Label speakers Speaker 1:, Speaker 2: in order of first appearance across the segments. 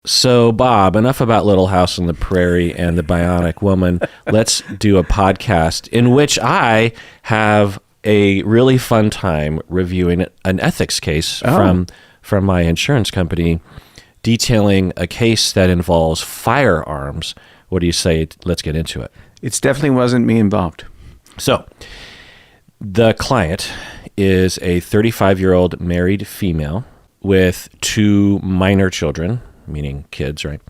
Speaker 1: So, Bob, enough about Little House on the Prairie and the Bionic Woman. Let's do a podcast in which I have a really fun time reviewing an ethics case from my insurance company, detailing a case that involves firearms. What do you say? Let's get into it.
Speaker 2: It definitely wasn't me involved.
Speaker 1: So, the client is a 35-year-old married female with 2 minor children, meaning kids, right?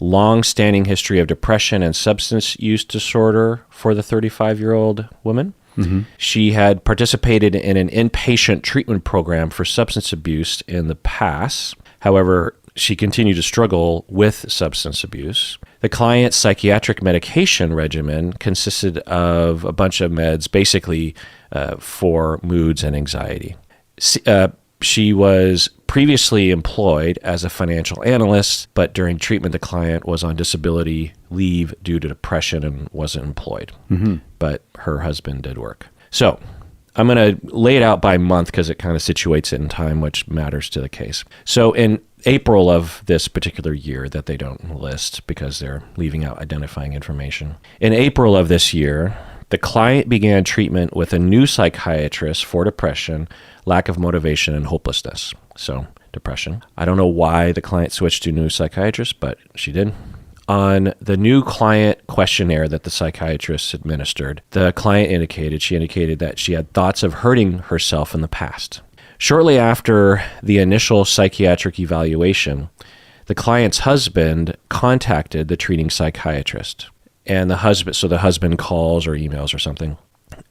Speaker 1: Long-standing history of depression and substance use disorder for the 35-year-old woman. Mm-hmm. She had participated in an inpatient treatment program for substance abuse in the past. However, she continued to struggle with substance abuse. The client's psychiatric medication regimen consisted of a bunch of meds, basically for moods and anxiety. She was previously employed as a financial analyst, but during treatment, the client was on disability leave due to depression and wasn't employed. Mm-hmm. But her husband did work. So I'm going to lay it out by month because it kind of situates it in time, which matters to the case. So in April of this particular year that they don't list because they're leaving out identifying information. In April of this year, the client began treatment with a new psychiatrist for depression, lack of motivation, and hopelessness. So, depression. I don't know why the client switched to a new psychiatrist, but she did. On the new client questionnaire that the psychiatrist administered, the client indicated that she had thoughts of hurting herself in the past. Shortly after the initial psychiatric evaluation, the client's husband contacted the treating psychiatrist. And the husband calls or emails or something.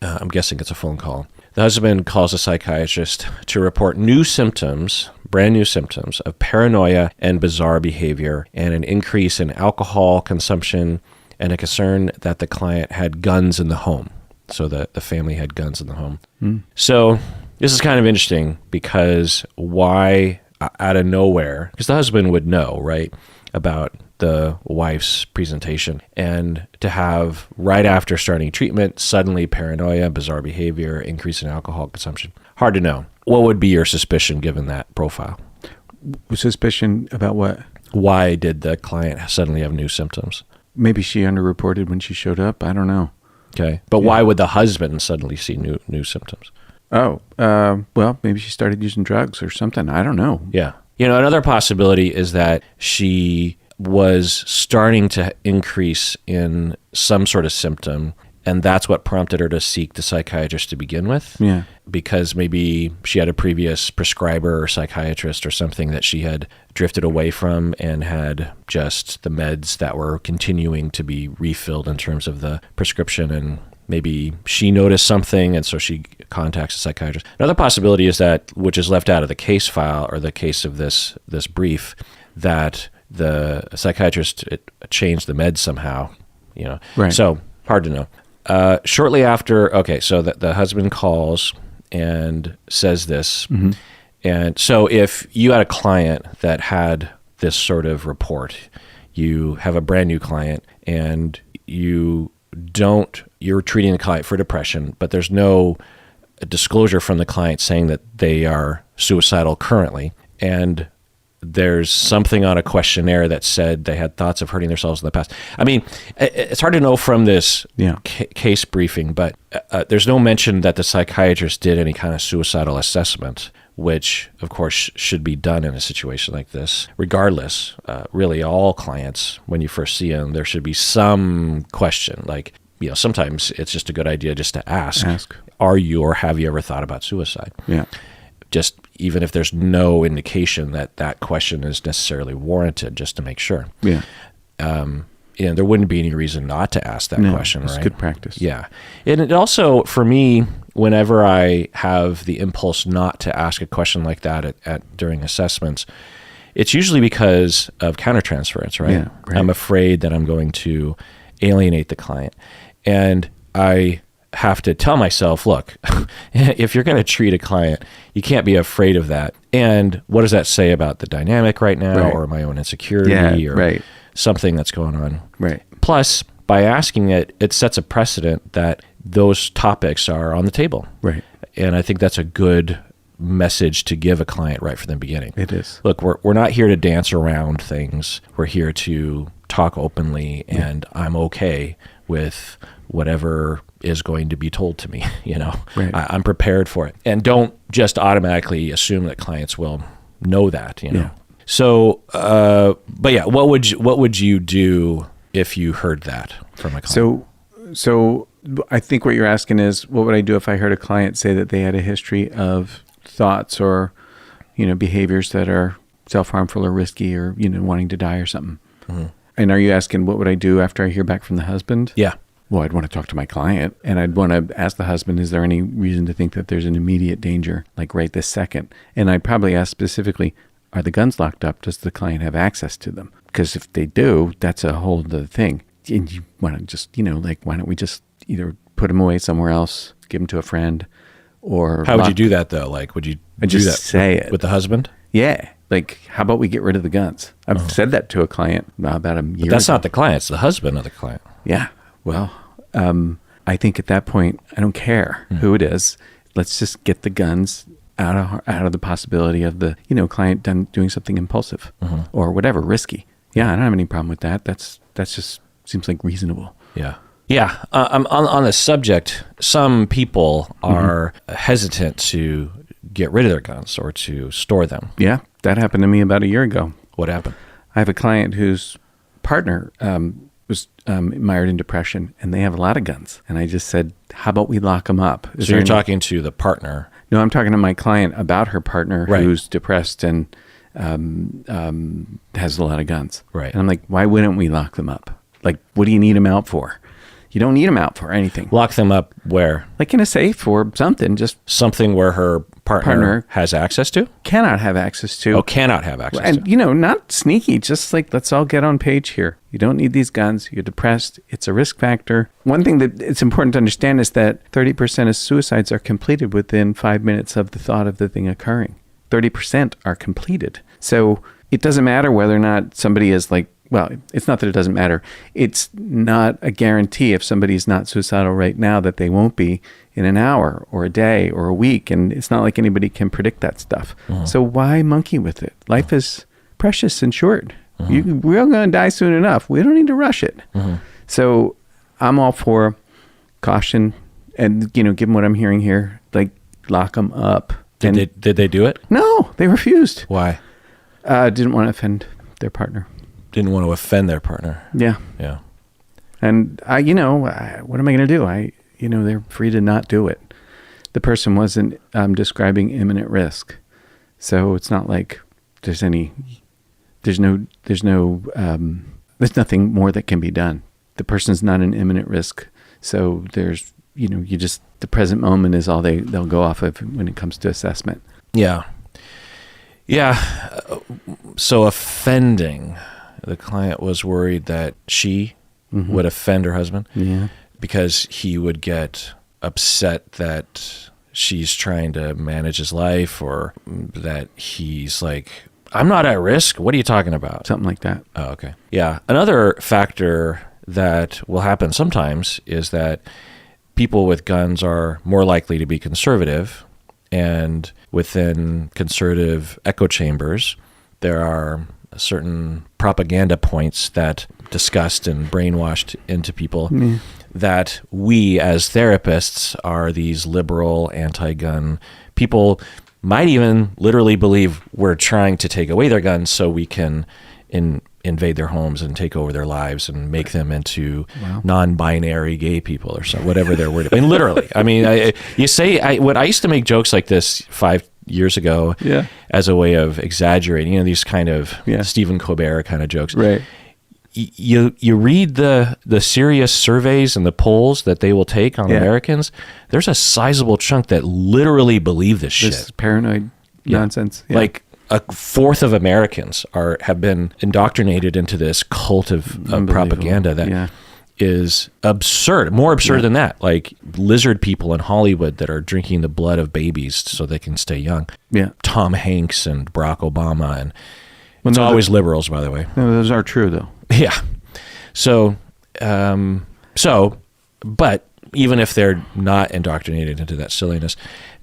Speaker 1: I'm guessing it's a phone call. The husband calls a psychiatrist to report brand new symptoms of paranoia and bizarre behavior, and an increase in alcohol consumption, and a concern that the client had guns in the home. So the family had guns in the home. Mm. So this is kind of interesting because why out of nowhere, because the husband would know, right, about the wife's presentation, and to have right after starting treatment, suddenly paranoia, bizarre behavior, increase in alcohol consumption. Hard to know. What would be your suspicion given that profile?
Speaker 2: Suspicion about what?
Speaker 1: Why did the client suddenly have new symptoms?
Speaker 2: Maybe she underreported when she showed up. I don't know.
Speaker 1: Okay. But why would the husband suddenly see new symptoms?
Speaker 2: Well, maybe she started using drugs or something. I don't know.
Speaker 1: Yeah. Another possibility is that she was starting to increase in some sort of symptom, and that's what prompted her to seek the psychiatrist to begin with. Yeah. Because maybe she had a previous prescriber or psychiatrist or something that she had drifted away from and had just the meds that were continuing to be refilled in terms of the prescription, and maybe she noticed something, and so she contacts a psychiatrist. Another possibility is that, which is left out of the case file or the case of this brief, that the psychiatrist changed the meds somehow, Right. So hard to know. Shortly after, so the husband calls and says this. Mm-hmm. And so if you had a client that had this sort of report, you have a brand new client and you're treating the client for depression, but there's no disclosure from the client saying that they are suicidal currently, and there's something on a questionnaire that said they had thoughts of hurting themselves in the past. I mean, it's hard to know from this case briefing, but there's no mention that the psychiatrist did any kind of suicidal assessment, which, of course, should be done in a situation like this. Regardless, really all clients, when you first see them, there should be some question. Like, sometimes it's just a good idea just to ask. Are you or have you ever thought about suicide? Yeah. Just even if there's no indication that question is necessarily warranted, just to make sure. Yeah. There wouldn't be any reason not to ask that question, right?
Speaker 2: It's good practice.
Speaker 1: Yeah. And it also, for me, whenever I have the impulse not to ask a question like that during assessments, it's usually because of countertransference, right? Yeah, right. I'm afraid that I'm going to alienate the client. And I have to tell myself, look, if you're going to treat a client, you can't be afraid of that. And what does that say about the dynamic right now, or my own insecurity, or something that's going on? Right. Plus, by asking it, it sets a precedent that those topics are on the table. Right. And I think that's a good message to give a client right from the beginning.
Speaker 2: It is.
Speaker 1: Look, we're not here to dance around things. We're here to talk openly, and I'm okay with whatever is going to be told to me.
Speaker 2: Right.
Speaker 1: I'm prepared for it, and don't just automatically assume that clients will know that.
Speaker 2: Yeah.
Speaker 1: So, but yeah, what would you do if you heard that from a client?
Speaker 2: So I think what you're asking is, what would I do if I heard a client say that they had a history of thoughts or, behaviors that are self-harmful or risky or, wanting to die or something?
Speaker 1: Mm-hmm.
Speaker 2: And are you asking what would I do after I hear back from the husband?
Speaker 1: Yeah.
Speaker 2: Well, I'd want to talk to my client, and I'd want to ask the husband, is there any reason to think that there's an immediate danger, like right this second? And I'd probably ask specifically, are the guns locked up? Does the client have access to them? Because if they do, that's a whole other thing. And you want to just, why don't we just either put them away somewhere else, give them to a friend, or...
Speaker 1: How would you do that, though? Like, would you do that
Speaker 2: say it
Speaker 1: with the husband?
Speaker 2: Yeah. Like, how about we get rid of the guns? I've said that to a client about a year
Speaker 1: But that's
Speaker 2: ago.
Speaker 1: not the client. It's the husband of the client.
Speaker 2: Yeah. Well, I think at that point, I don't care who it is. Let's just get the guns out of the possibility of the, client doing something impulsive or whatever, risky. Yeah, I don't have any problem with that. That's just seems like reasonable.
Speaker 1: Yeah. Yeah. On the subject, some people are hesitant to get rid of their guns or to store them.
Speaker 2: Yeah, that happened to me about a year ago.
Speaker 1: What happened?
Speaker 2: I have a client whose partner was mired in depression, and they have a lot of guns. And I just said, how about we lock them up?
Speaker 1: So you're talking to the partner.
Speaker 2: No, I'm talking to my client about her partner who's depressed and has a lot of guns.
Speaker 1: Right.
Speaker 2: And I'm like, why wouldn't we lock them up? Like, what do you need them out for? You don't need them out for anything.
Speaker 1: Lock them up where?
Speaker 2: Like in a safe or something. Just
Speaker 1: something where her partner has access to?
Speaker 2: Cannot have access to.
Speaker 1: Oh, cannot have access
Speaker 2: and,
Speaker 1: to.
Speaker 2: Not sneaky. Just like, let's all get on page here. You don't need these guns. You're depressed. It's a risk factor. One thing that it's important to understand is that 30% of suicides are completed within 5 minutes of the thought of the thing occurring. 30% are completed. So it doesn't matter whether or not somebody is like, well, it's not that it doesn't matter. It's not a guarantee if somebody's not suicidal right now that they won't be in an hour or a day or a week. And it's not like anybody can predict that stuff. So why monkey with it? Life is precious and short. We're all going to die soon enough. We don't need to rush it. So I'm all for caution and, given what I'm hearing here, like lock them up.
Speaker 1: Did they do it?
Speaker 2: No, they refused.
Speaker 1: Why?
Speaker 2: Didn't want to offend their partner.
Speaker 1: Didn't want to offend their partner.
Speaker 2: Yeah.
Speaker 1: Yeah.
Speaker 2: And what am I going to do? They're free to not do it. The person wasn't describing imminent risk. So it's not like there's nothing more that can be done. The person's not an imminent risk. So there's, the present moment is all they'll go off of when it comes to assessment.
Speaker 1: Yeah. Yeah. So offending, the client was worried that she would offend her husband because he would get upset that she's trying to manage his life, or that he's like, I'm not at risk. What are you talking about?
Speaker 2: Something like that.
Speaker 1: Oh, okay. Yeah. Another factor that will happen sometimes is that people with guns are more likely to be conservative, and within conservative echo chambers, there are certain propaganda points that discussed and brainwashed into people that we as therapists are these liberal anti-gun people. Might even literally believe we're trying to take away their guns so we can invade their homes and take over their lives and make them into non-binary gay people or so, whatever they're worried about. And literally, I mean, I used to make jokes like this 5 years ago as a way of exaggerating, these kind of Stephen Colbert kind of jokes.
Speaker 2: Right.
Speaker 1: You read the serious surveys and the polls that they will take on Americans. There's a sizable chunk that literally believe this shit.
Speaker 2: This paranoid nonsense. Yeah.
Speaker 1: Like a fourth of Americans have been indoctrinated into this cult of propaganda that is absurd, more absurd than that. Like lizard people in Hollywood that are drinking the blood of babies so they can stay young. Yeah. Tom Hanks and Barack Obama, and it's always liberals, by the way.
Speaker 2: No, those are true though.
Speaker 1: Yeah. So, but even if they're not indoctrinated into that silliness,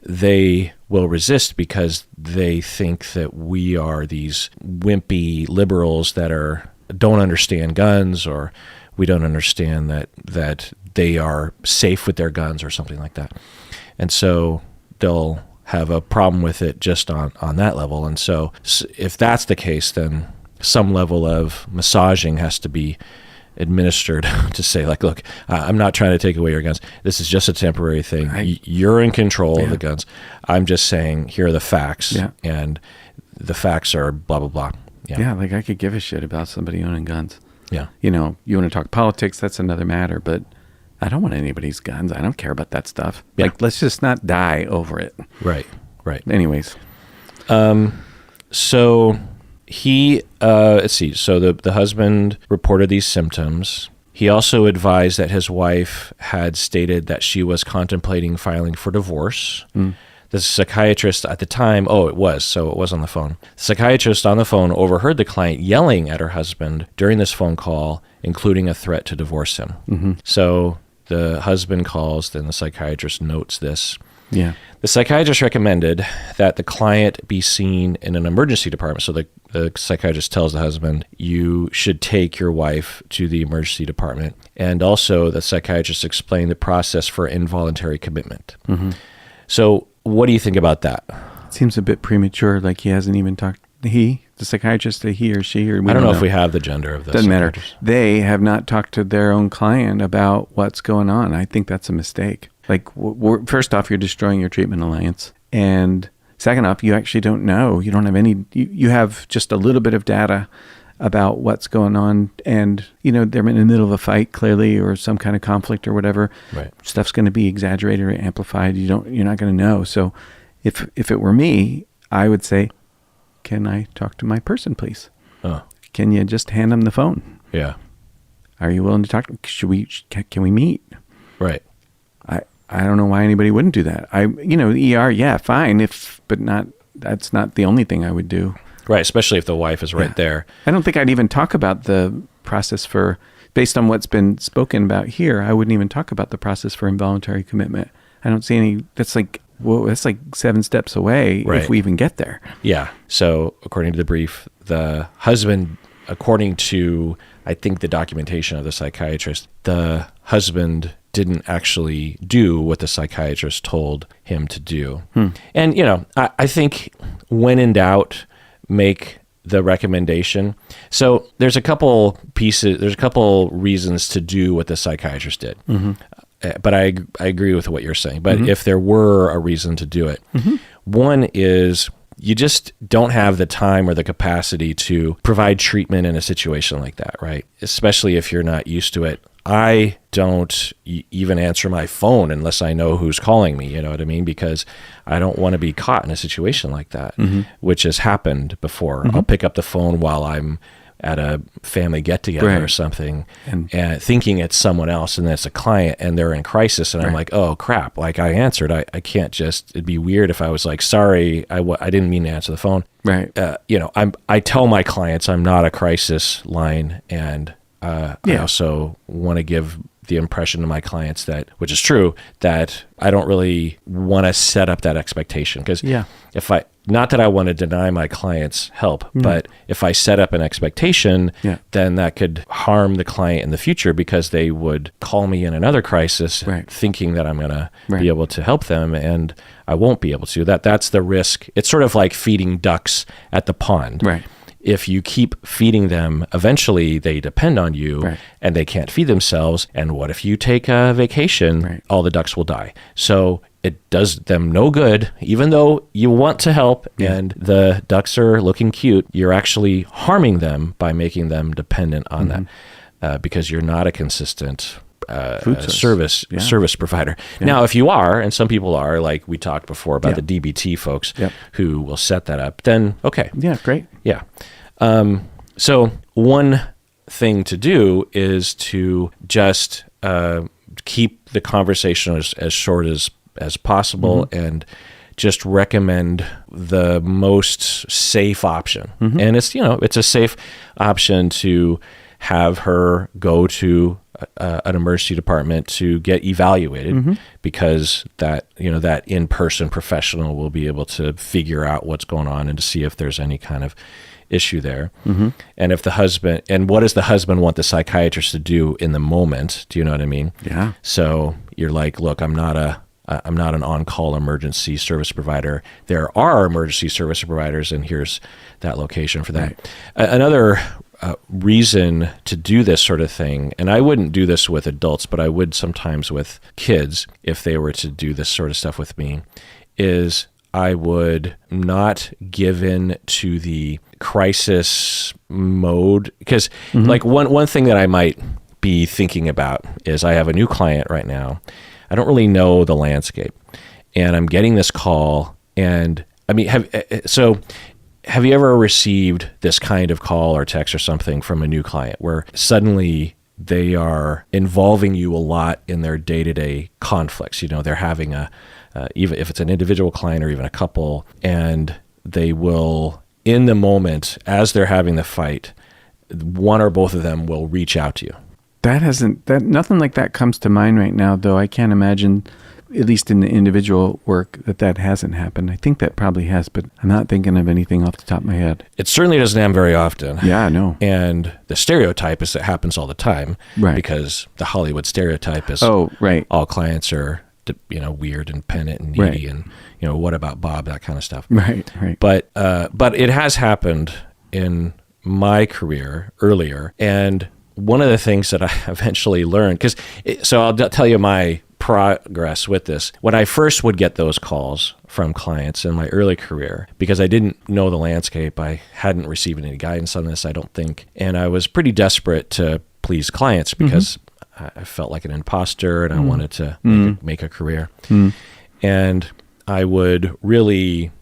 Speaker 1: they will resist because they think that we are these wimpy liberals that don't understand guns, or we don't understand that they are safe with their guns or something like that. And so they'll have a problem with it just on that level. And so if that's the case, then some level of massaging has to be administered to say, like, look, I'm not trying to take away your guns. This is just a temporary thing. You're in control of the guns. I'm just saying, here are the facts, and the facts are blah, blah, blah.
Speaker 2: Yeah, like I could give a shit about somebody owning guns.
Speaker 1: Yeah.
Speaker 2: You know, you want to talk politics, that's another matter, but I don't want anybody's guns. I don't care about that stuff.
Speaker 1: Yeah.
Speaker 2: Like, let's just not die over it.
Speaker 1: Right.
Speaker 2: Anyways.
Speaker 1: So he, let's see. So the husband reported these symptoms. He also advised that his wife had stated that she was contemplating filing for divorce. The psychiatrist at the time, it was on the phone. The psychiatrist on the phone overheard the client yelling at her husband during this phone call, including a threat to divorce him. So the husband calls, then the psychiatrist notes this.
Speaker 2: Yeah.
Speaker 1: The psychiatrist recommended that the client be seen in an emergency department. So the psychiatrist tells the husband, you should take your wife to the emergency department. And also the psychiatrist explained the process for involuntary commitment. So what do you think about that?
Speaker 2: It seems a bit premature, like he hasn't even talked, the psychiatrist, he or she, or we
Speaker 1: I don't know if we have the gender of this.
Speaker 2: Doesn't matter. They have not talked to their own client about what's going on. I think that's a mistake. Like, first off, you're destroying your treatment alliance. And second off, you actually don't know. You don't have any, you have just a little bit of data about what's going on. And, you know, they're in the middle of a fight, clearly, or some kind of conflict or whatever.
Speaker 1: Right.
Speaker 2: Stuff's going to be exaggerated or amplified. You're not going to know. So if it were me, I would say, can I talk to my person, please? Can you just hand them the phone?
Speaker 1: Yeah.
Speaker 2: Are you willing to talk? Can we meet?
Speaker 1: Right.
Speaker 2: I don't know why anybody wouldn't do that. ER, yeah, fine. That's not the only thing I would do.
Speaker 1: Right. Especially if the wife is right there.
Speaker 2: I don't think I'd even talk about the process based on what's been spoken about here, I wouldn't even talk about the process for involuntary commitment. I don't see any, that's like 7 steps away if we even get there.
Speaker 1: Yeah. So according to the brief, the husband, according to, I think, the documentation of the psychiatrist, the husband didn't actually do what the psychiatrist told him to do. And, I think when in doubt, make the recommendation. So there's a couple reasons to do what the psychiatrist did. But I agree with what you're saying. But if there were a reason to do it, one is you just don't have the time or the capacity to provide treatment in a situation like that, right? Especially if you're not used to it. I don't even answer my phone unless I know who's calling me, you know what I mean? Because I don't want to be caught in a situation like that, which has happened before. I'll pick up the phone while I'm at a family get-together or something and thinking it's someone else, and it's a client and they're in crisis, and I'm like, oh crap, like I answered. I can't just, it'd be weird if I was like, sorry, I didn't mean to answer the phone. Right. I tell my clients I'm not a crisis line, and I also want to give the impression to my clients that, which is true, that I don't really want to set up that expectation. Because not that I want to deny my clients help, but if I set up an expectation, then that could harm the client in the future, because they would call me in another crisis thinking that I'm going to be able to help them, and I won't be able to. That's the risk. It's sort of like feeding ducks at the pond. Right. If you keep feeding them, eventually they depend on you and they can't feed themselves. And what if you take a vacation? All the ducks will die. So it does them no good. Even though you want to help and the ducks are looking cute, you're actually harming them by making them dependent on that, because you're not a consistent service provider. Now, if you are, and some people are, like we talked before about the DBT folks who will set that up, then okay.
Speaker 2: Yeah, great.
Speaker 1: Yeah. So one thing to do is to just keep the conversation as short as possible and just recommend the most safe option. And it's a safe option to have her go to an emergency department to get evaluated because that in-person professional will be able to figure out what's going on and to see if there's any kind of issue there. And if the husband, and what does the husband want the psychiatrist to do in the moment? Do you know what I mean?
Speaker 2: Yeah.
Speaker 1: So you're like, look, I'm not an on-call emergency service provider. There are emergency service providers, and here's that location for that.
Speaker 2: Right.
Speaker 1: Another reason to do this sort of thing, and I wouldn't do this with adults, but I would sometimes with kids if they were to do this sort of stuff with me, is I would not give in to the crisis mode. Because like one thing that I might be thinking about is I have a new client right now. I don't really know the landscape, and I'm getting this call. And I mean, have you ever received this kind of call or text or something from a new client where suddenly they are involving you a lot in their day-to-day conflicts? You know, they're having even if it's an individual client or even a couple, and they will, in the moment, as they're having the fight, one or both of them will reach out to you.
Speaker 2: Nothing like that comes to mind right now, though. I can't imagine, at least in the individual work, that hasn't happened. I think that probably has, but I'm not thinking of anything off the top of my head.
Speaker 1: It certainly doesn't happen very often.
Speaker 2: Yeah, I know.
Speaker 1: And the stereotype is that it happens all the time,
Speaker 2: right?
Speaker 1: Because the Hollywood stereotype is,
Speaker 2: right,
Speaker 1: all clients are, weird and penitent and needy,
Speaker 2: right.
Speaker 1: And what about Bob, that kind of stuff.
Speaker 2: Right.
Speaker 1: But it has happened in my career earlier, and one of the things that I eventually learned, so I'll tell you my progress with this. When I first would get those calls from clients in my early career, because I didn't know the landscape, I hadn't received any guidance on this, I don't think, and I was pretty desperate to please clients because I felt like an imposter and I wanted to make a career. And I would really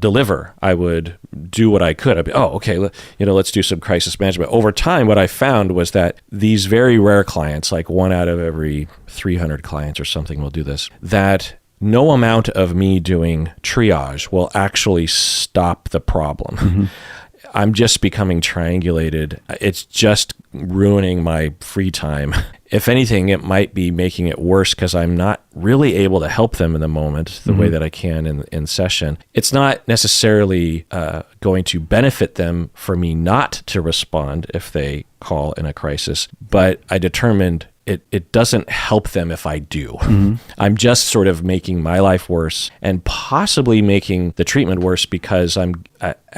Speaker 1: deliver. I would do what I could. I'd be, okay, let's do some crisis management. Over time, what I found was that these very rare clients, like 1 out of every 300 clients or something will do this, that no amount of me doing triage will actually stop the problem. I'm just becoming triangulated. It's just ruining my free time. If anything, it might be making it worse because I'm not really able to help them in the moment the way that I can in session. It's not necessarily going to benefit them for me not to respond if they call in a crisis, but I determined it doesn't help them if I do. I'm just sort of making my life worse and possibly making the treatment worse because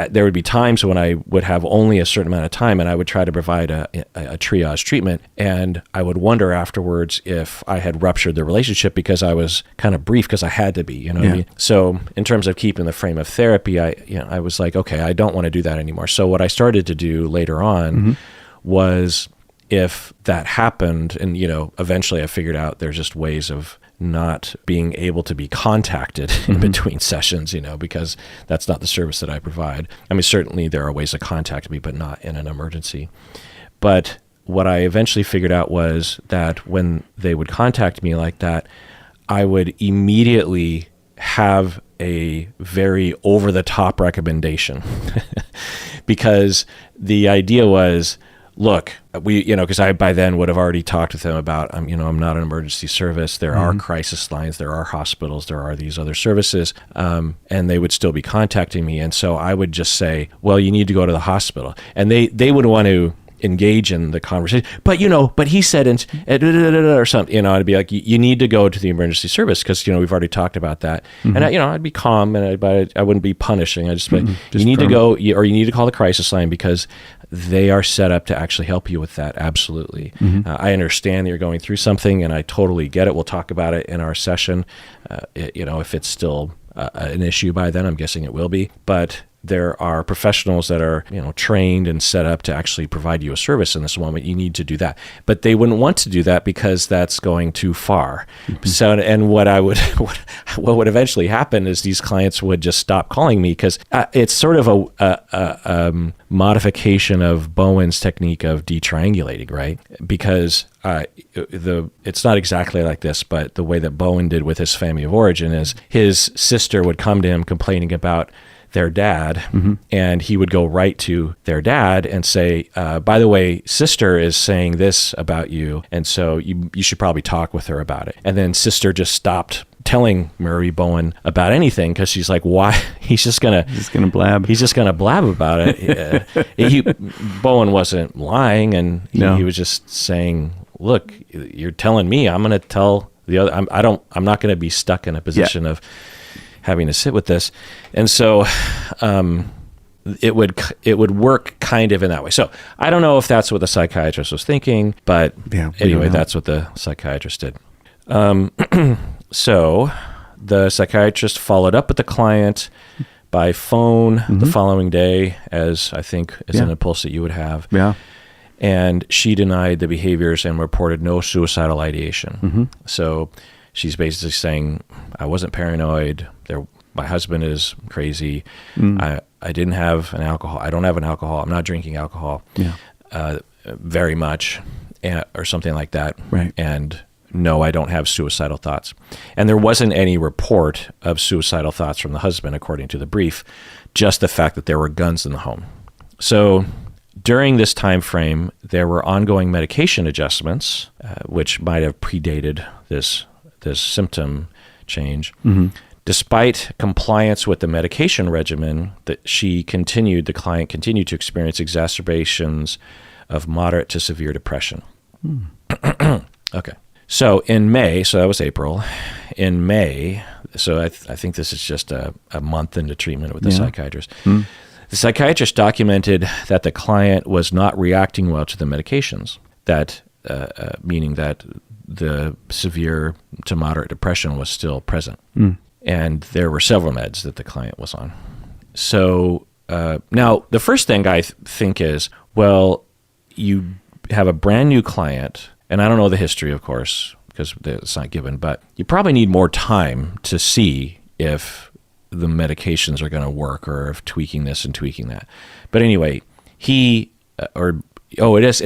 Speaker 1: there would be times when I would have only a certain amount of time and I would try to provide a triage treatment, and I would wonder afterwards if I had ruptured the relationship because I was kind of brief because I had to be, what I mean? So in terms of keeping the frame of therapy, I was like, okay, I don't want to do that anymore. So what I started to do later on was, if that happened, and eventually I figured out there's just ways of not being able to be contacted in between sessions, because that's not the service that I provide. I mean, certainly there are ways to contact me, but not in an emergency. But what I eventually figured out was that when they would contact me like that, I would immediately have a very over-the-top recommendation because the idea was, look, because I by then would have already talked with them about, I'm not an emergency service. There are crisis lines, there are hospitals, there are these other services, and they would still be contacting me. And so I would just say, well, you need to go to the hospital. And they would want to engage in the conversation, but he said, or something, I'd be like, you need to go to the emergency service because, we've already talked about that. And I'd be calm and I wouldn't be punishing. I just be like, you need to go, or you need to call the crisis line because they are set up to actually help you with that. Absolutely. I understand that you're going through something and I totally get it. We'll talk about it in our session. If it's still an issue by then, I'm guessing it will be, but there are professionals that are, trained and set up to actually provide you a service in this moment. You need to do that. But they wouldn't want to do that because that's going too far. So, and what would eventually happen is these clients would just stop calling me because it's sort of a modification of Bowen's technique of detriangulating, right? Because it's not exactly like this, but the way that Bowen did with his family of origin is his sister would come to him complaining about their dad, and he would go right to their dad and say, by the way, sister is saying this about you, and so you should probably talk with her about it. And then sister just stopped telling Murray Bowen about anything because she's like, why? He's just gonna
Speaker 2: blab.
Speaker 1: He's just gonna blab about it. Bowen wasn't lying, and he was just saying, look, you're telling me, I'm gonna tell the other. I'm not gonna be stuck in a position of having to sit with this. And so it would work kind of in that way. So I don't know if that's what the psychiatrist was thinking, but anyway, that's what the psychiatrist did. So the psychiatrist followed up with the client by phone the following day, as I think is an impulse that you would have. Yeah. And she denied the behaviors and reported no suicidal ideation. So she's basically saying, I wasn't paranoid. My husband is crazy. I didn't have an alcohol. I don't have an alcohol. I'm not drinking alcohol very much, or something like that. Right. And no, I don't have suicidal thoughts. And there wasn't any report of suicidal thoughts from the husband, according to the brief, just the fact that there were guns in the home. So during this time frame, there were ongoing medication adjustments, which might have predated this symptom change. Despite compliance with the medication regimen, the client continued to experience exacerbations of moderate to severe depression. Okay. So in May, so that was April, in May, so I think this is just a month into treatment with the psychiatrist. The psychiatrist documented that the client was not reacting well to the medications, meaning that the severe to moderate depression was still present. And there were several meds that the client was on. So now the first thing I think is, well, you have a brand new client, and I don't know the history, of course, because it's not given, but you probably need more time to see if the medications are going to work or if tweaking this and tweaking that. But anyway, it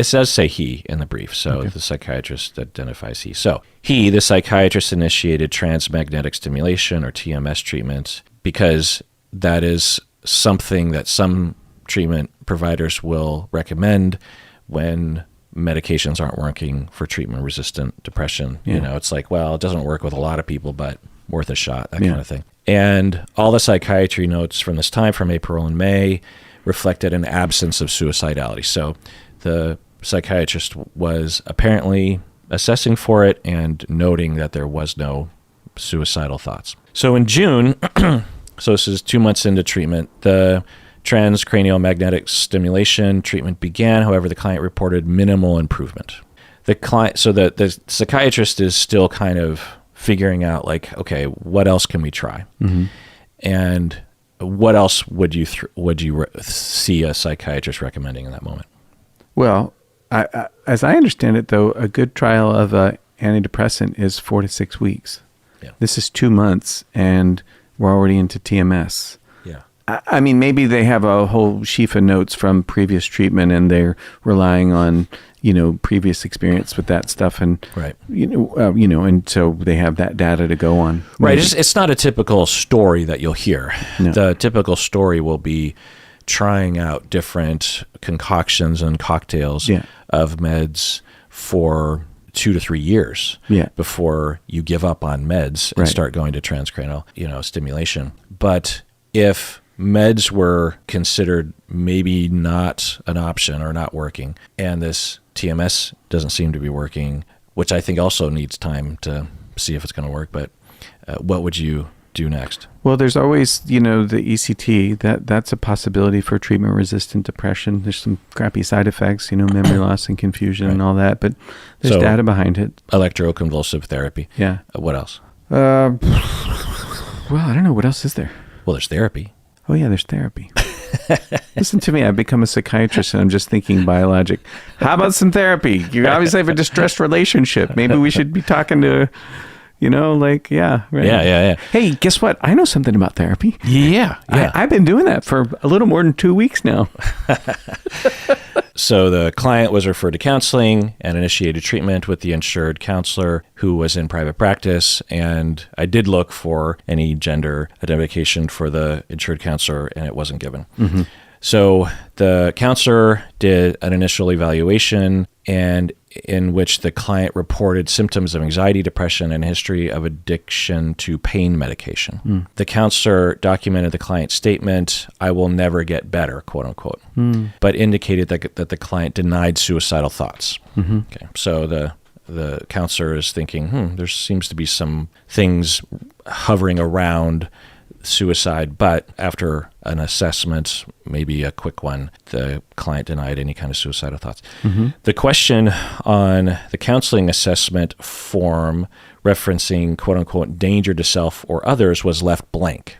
Speaker 1: says say he in the brief. So the psychiatrist identifies he. So the psychiatrist initiated transmagnetic stimulation or TMS treatment because that is something that some treatment providers will recommend when medications aren't working for treatment-resistant depression. It's like, well, it doesn't work with a lot of people, but worth a shot, that kind of thing. And all the psychiatry notes from this time, from April and May, reflected an absence of suicidality. So the psychiatrist was apparently assessing for it and noting that there was no suicidal thoughts. So in June, so this is 2 months into treatment, the transcranial magnetic stimulation treatment began. However, the client reported minimal improvement. So the psychiatrist is still kind of figuring out, like, okay, what else can we try? And what else would you see a psychiatrist recommending in that moment?
Speaker 2: Well, as I understand it, though, a good trial of an antidepressant is 4 to 6 weeks. Yeah. This is 2 months, and we're already into TMS. Yeah. I mean, maybe they have a whole sheaf of notes from previous treatment, and they're relying on previous experience with that stuff, and and so they have that data to go on.
Speaker 1: Right. It's not a typical story that you'll hear. No. The typical story will be trying out different concoctions and cocktails of meds for 2 to 3 years before you give up on meds and start going to transcranial, stimulation. But if meds were considered maybe not an option or not working, and this TMS doesn't seem to be working, which I think also needs time to see if it's going to work, but what would you do next?
Speaker 2: Well, there's always, the ECT, that's a possibility for treatment-resistant depression. There's some crappy side effects, memory loss and confusion and all that, but there's data behind it.
Speaker 1: Electroconvulsive therapy. Yeah. What else?
Speaker 2: Well, I don't know. What else is there?
Speaker 1: Well, there's therapy.
Speaker 2: Oh, yeah, there's therapy. Listen to me. I've become a psychiatrist, and I'm just thinking biologic. How about some therapy? You obviously have a distressed relationship. Maybe we should be talking to Right.
Speaker 1: Yeah.
Speaker 2: Hey, guess what? I know something about therapy.
Speaker 1: Yeah.
Speaker 2: I've been doing that for a little more than 2 weeks now.
Speaker 1: So the client was referred to counseling and initiated treatment with the insured counselor who was in private practice. And I did look for any gender identification for the insured counselor, and it wasn't given.
Speaker 2: Mm-hmm.
Speaker 1: So the counselor did an initial evaluation and in which the client reported symptoms of anxiety, depression, and history of addiction to pain medication.
Speaker 2: Mm.
Speaker 1: The counselor documented the client's statement, "I will never get better," quote unquote, but indicated that the client denied suicidal thoughts.
Speaker 2: Mm-hmm.
Speaker 1: Okay, so the counselor is thinking, there seems to be some things hovering around suicide, but after an assessment, maybe a quick one, the client denied any kind of suicidal thoughts.
Speaker 2: Mm-hmm.
Speaker 1: The question on the counseling assessment form referencing quote unquote danger to self or others was left blank.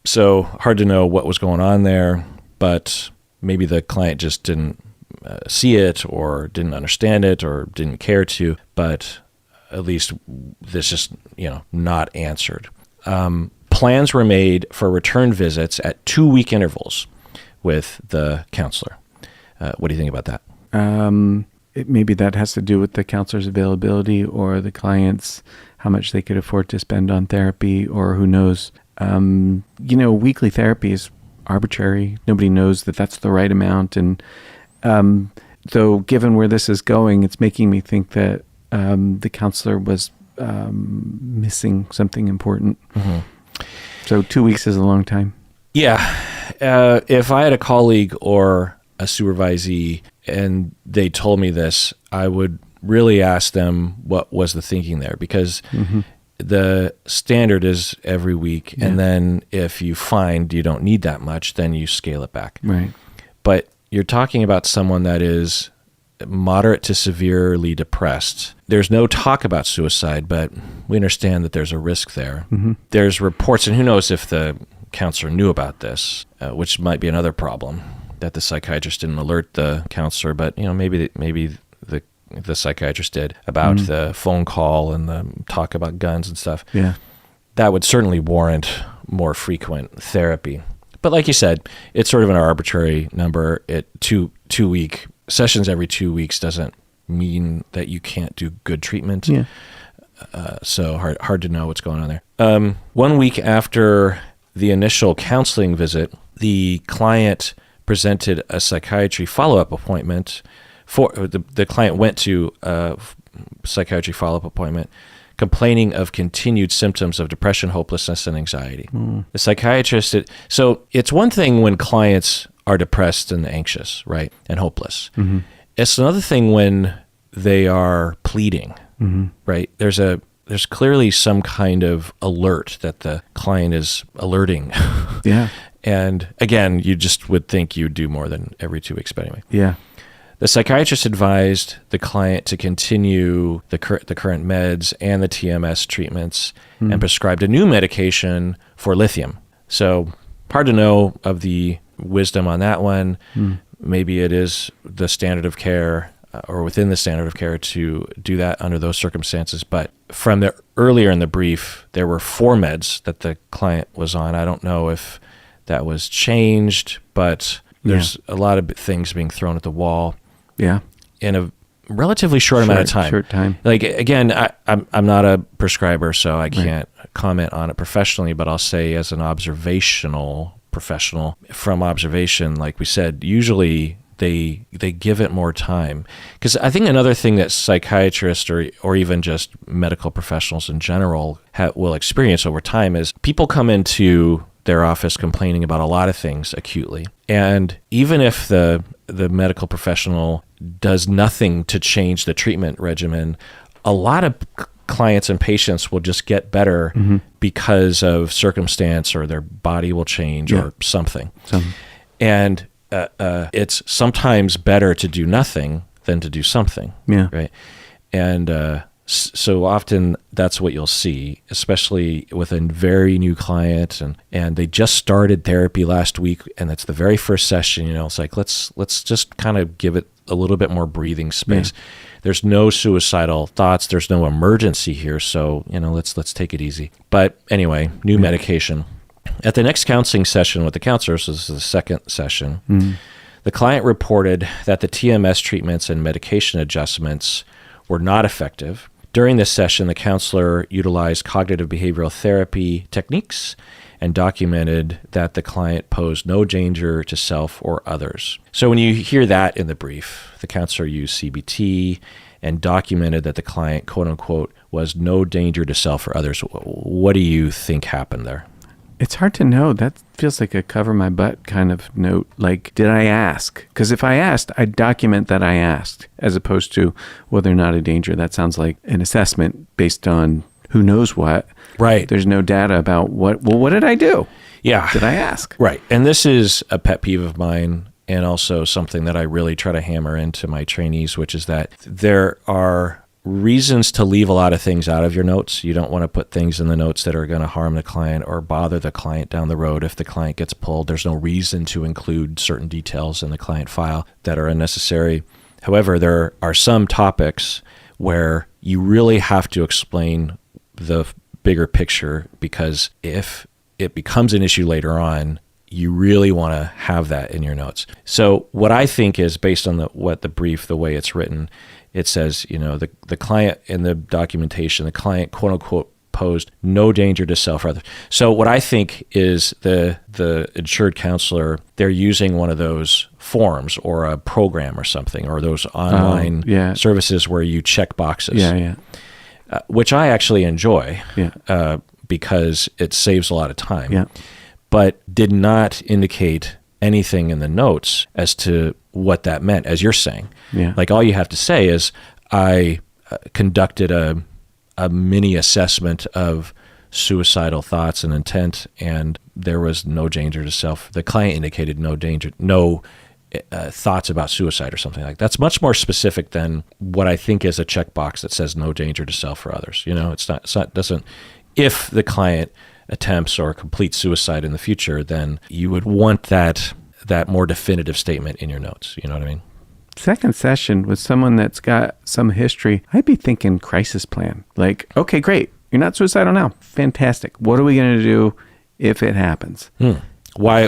Speaker 1: So hard to know what was going on there, but maybe the client just didn't see it or didn't understand it or didn't care to, but at least this is, not answered. Plans were made for return visits at 2-week intervals with the counselor. What do you think about that?
Speaker 2: Maybe that has to do with the counselor's availability or the client's, how much they could afford to spend on therapy, or who knows. Weekly therapy is arbitrary. Nobody knows that that's the right amount. And though given where this is going, it's making me think that the counselor was missing something important.
Speaker 1: Mm-hmm.
Speaker 2: So 2 weeks is a long time.
Speaker 1: Yeah. If I had a colleague or a supervisee and they told me this, I would really ask them what was the thinking there, because the standard is every week. Yeah. And then if you find you don't need that much, then you scale it back.
Speaker 2: Right.
Speaker 1: But you're talking about someone that is moderate to severely depressed. There's no talk about suicide, but we understand that there's a risk there. Mm-hmm. There's reports, and who knows if the counselor knew about this, which might be another problem, that the psychiatrist didn't alert the counselor, but maybe the psychiatrist did, about the phone call and the talk about guns and stuff.
Speaker 2: Yeah.
Speaker 1: That would certainly warrant more frequent therapy. But like you said, it's sort of an arbitrary number. Two-week sessions every 2 weeks doesn't mean that you can't do good treatment.
Speaker 2: Yeah.
Speaker 1: So hard to know what's going on there. 1 week after the initial counseling visit, the client presented a psychiatry follow-up appointment. The client went to a psychiatry follow-up appointment complaining of continued symptoms of depression, hopelessness, and anxiety. The psychiatrist, so it's one thing when clients are depressed and anxious, right, and hopeless. Mm-hmm. It's another thing when they are pleading, right? There's clearly some kind of alert that the client is alerting.
Speaker 2: Yeah.
Speaker 1: And again, you just would think you'd do more than every 2 weeks, but anyway.
Speaker 2: Yeah.
Speaker 1: The psychiatrist advised the client to continue the current meds and the TMS treatments and prescribed a new medication for lithium. So hard to know of the wisdom on that one. Maybe it is the standard of care or within the standard of care to do that under those circumstances. But from the earlier in the brief, there were 4 meds that the client was on. I don't know if that was changed, but there's a lot of things being thrown at the wall.
Speaker 2: Yeah.
Speaker 1: In a relatively short amount of time.
Speaker 2: Short time.
Speaker 1: Like, again, I'm not a prescriber, so I can't comment on it professionally, but I'll say as an observational professional, from observation, like we said, usually they give it more time. Because I think another thing that psychiatrists or even just medical professionals in general will experience over time is people come into their office complaining about a lot of things acutely. And even if the medical professional does nothing to change the treatment regimen, a lot of clients and patients will just get better because of circumstance, or their body will change or something. And it's sometimes better to do nothing than to do something. Yeah. Right. And so often that's what you'll see, especially with a very new client, and they just started therapy last week, and it's the very first session. It's like let's just kind of give it a little bit more breathing space. There's no suicidal thoughts. There's no emergency here. So, let's take it easy. But anyway, new medication. At the next counseling session with the counselor, so this is the second session, the client reported that the TMS treatments and medication adjustments were not effective. During this session, the counselor utilized cognitive behavioral therapy techniques and documented that the client posed no danger to self or others. So when you hear that in the brief, the counselor used CBT and documented that the client, quote unquote, was no danger to self or others. What do you think happened there?
Speaker 2: It's hard to know. That feels like a cover my butt kind of note. Like, did I ask? Because if I asked, I'd document that I asked, as opposed to whether or not a danger. That sounds like an assessment based on who knows what.
Speaker 1: Right.
Speaker 2: There's no data about what did I do?
Speaker 1: Yeah.
Speaker 2: Did I ask?
Speaker 1: Right. And this is a pet peeve of mine, and also something that I really try to hammer into my trainees, which is that there are reasons to leave a lot of things out of your notes. You don't want to put things in the notes that are going to harm the client or bother the client down the road. If the client gets pulled, there's no reason to include certain details in the client file that are unnecessary. However, there are some topics where you really have to explain the bigger picture, because if it becomes an issue later on, you really want to have that in your notes. So what I think is, based on the way it's written, it says, the client in the documentation, the client, quote unquote, posed no danger to self or others. So what I think is the insured counselor, they're using one of those forms or a program or something, or those online services where you check boxes. Which I actually enjoy because it saves a lot of time, but did not indicate anything in the notes as to what that meant, as you're saying. Like, all you have to say is, I conducted a mini assessment of suicidal thoughts and intent, and there was no danger to self. The client indicated no danger, no thoughts about suicide or something like that. That's much more specific than what I think is a checkbox that says no danger to self or others. If the client attempts or completes suicide in the future, then you would want that more definitive statement in your notes. You know what I mean?
Speaker 2: Second session with someone that's got some history, I'd be thinking crisis plan. Like, okay, great. You're not suicidal now. Fantastic. What are we going to do if it happens?
Speaker 1: Why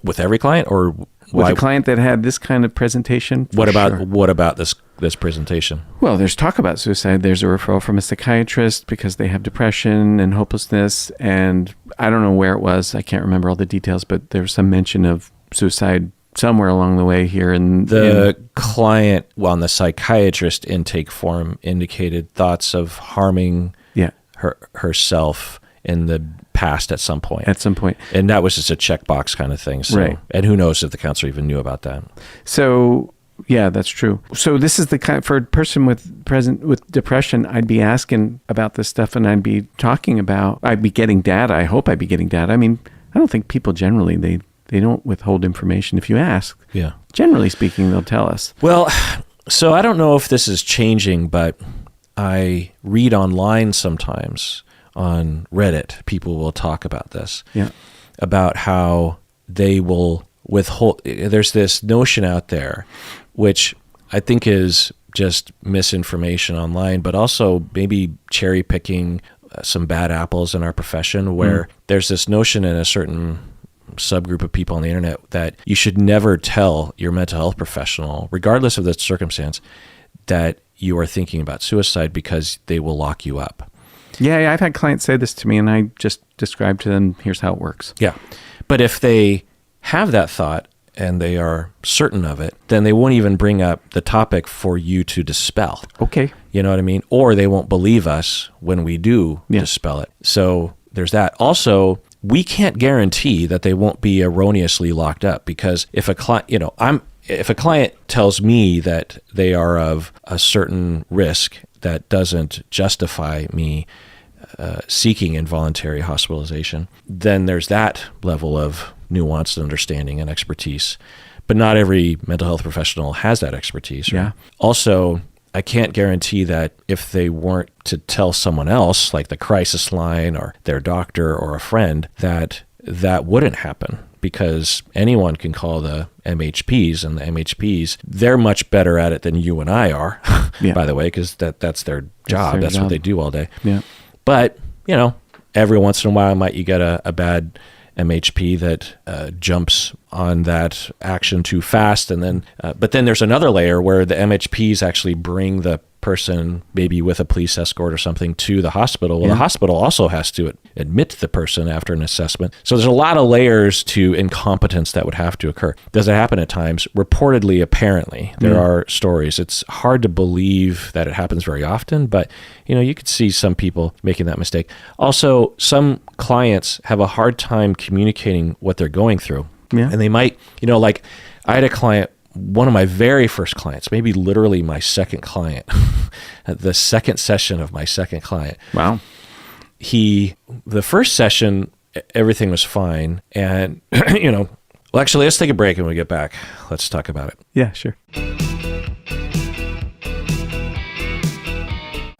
Speaker 1: with every client, or
Speaker 2: with a client that had this kind of presentation?
Speaker 1: What about this presentation?
Speaker 2: Well, there's talk about suicide. There's a referral from a psychiatrist because they have depression and hopelessness, and I don't know where it was. I can't remember all the details, but there was some mention of suicide somewhere along the way here. And the
Speaker 1: client, on the psychiatrist intake form, indicated thoughts of harming herself in the past at some point. And that was just a checkbox kind of thing. So,
Speaker 2: right.
Speaker 1: And who knows if the counselor even knew about that.
Speaker 2: So, yeah, that's true. So this is the kind, for a person with depression, I'd be asking about this stuff, and I'd be getting data. I hope I'd be getting data. I mean, I don't think people generally, they don't withhold information if you ask.
Speaker 1: Yeah.
Speaker 2: Generally speaking, they'll tell us.
Speaker 1: Well, so I don't know if this is changing, but I read online sometimes on Reddit, people will talk about this, about how they will withhold. There's this notion out there, which I think is just misinformation online, but also maybe cherry picking some bad apples in our profession, where there's this notion in a certain subgroup of people on the internet that you should never tell your mental health professional, regardless of the circumstance, that you are thinking about suicide, because they will lock you up.
Speaker 2: Yeah, I've had clients say this to me, and I just describe to them, here's how it works.
Speaker 1: Yeah. But if they have that thought and they are certain of it, then they won't even bring up the topic for you to dispel.
Speaker 2: Okay.
Speaker 1: You know what I mean? Or they won't believe us when we do dispel it. So there's that. Also, we can't guarantee that they won't be erroneously locked up, because if a client, if a client tells me that they are of a certain risk that doesn't justify me seeking involuntary hospitalization, then there's that level of nuanced understanding and expertise. But not every mental health professional has that expertise. Right?
Speaker 2: Yeah.
Speaker 1: Also, I can't guarantee that if they weren't to tell someone else, like the crisis line or their doctor or a friend, that wouldn't happen, because anyone can call the MHPs, and the MHPs, they're much better at it than you and I are, by the way, because that's their job. That's what they do all day. Yeah. But, every once in a while you get a bad MHP that jumps on that action too fast. And then, but then there's another layer where the MHPs actually bring the person, maybe with a police escort or something, to the hospital. Well, the hospital also has to admit the person after an assessment. So there's a lot of layers to incompetence that would have to occur. Does it happen at times? Reportedly, apparently, there are stories. It's hard to believe that it happens very often, but you could see some people making that mistake. Also, some clients have a hard time communicating what they're going through. Yeah. And they might, like I had a client, one of my very first clients, maybe literally my second client, the second session of my second client.
Speaker 2: Wow.
Speaker 1: The first session, everything was fine. And, well, actually, let's take a break and when we get back, let's talk about it.
Speaker 2: Yeah, sure.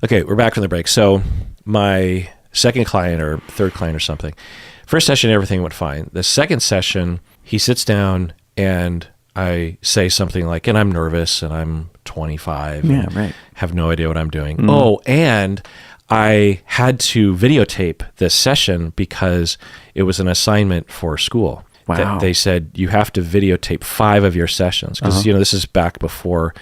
Speaker 1: Okay, we're back from the break. So my second client or third client or something, first session, everything went fine. The second session, he sits down and I say something like, and I'm nervous and I'm 25 and have no idea what I'm doing. Mm. Oh, and I had to videotape this session because it was an assignment for school. Wow. They said you have to videotape 5 of your sessions because, this is back before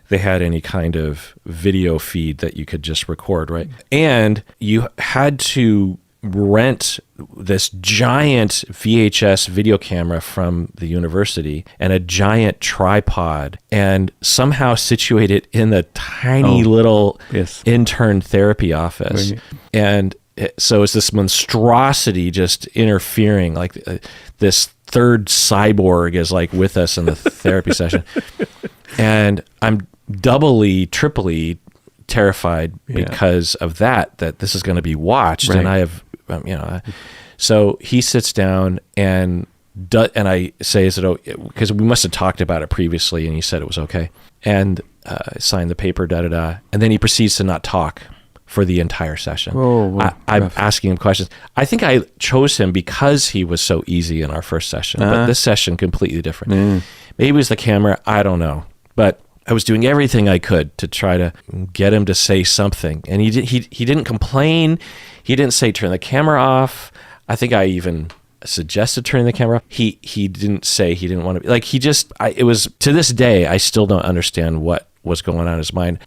Speaker 1: they had any kind of video feed that you could just record, right? And you had to rent this giant VHS video camera from the university and a giant tripod and somehow situate it in the tiny little intern therapy office. Right. And so it's this monstrosity just interfering, like this third cyborg is like with us in the therapy session. And I'm triply terrified because of that this is going to be watched. Right. And I have, so he sits down and I say, is it okay? Because we must have talked about it previously and he said it was okay. And signed the paper, and then he proceeds to not talk for the entire session. I'm asking him questions. I think I chose him because he was so easy in our first session, but this session completely different. Maybe it was the camera, I don't know. But I was doing everything I could to try to get him to say something. And he didn't complain. He didn't say, turn the camera off. I think I even suggested turning the camera off. He didn't say he didn't want to be, like, it was, to this day, I still don't understand what was going on in his mind.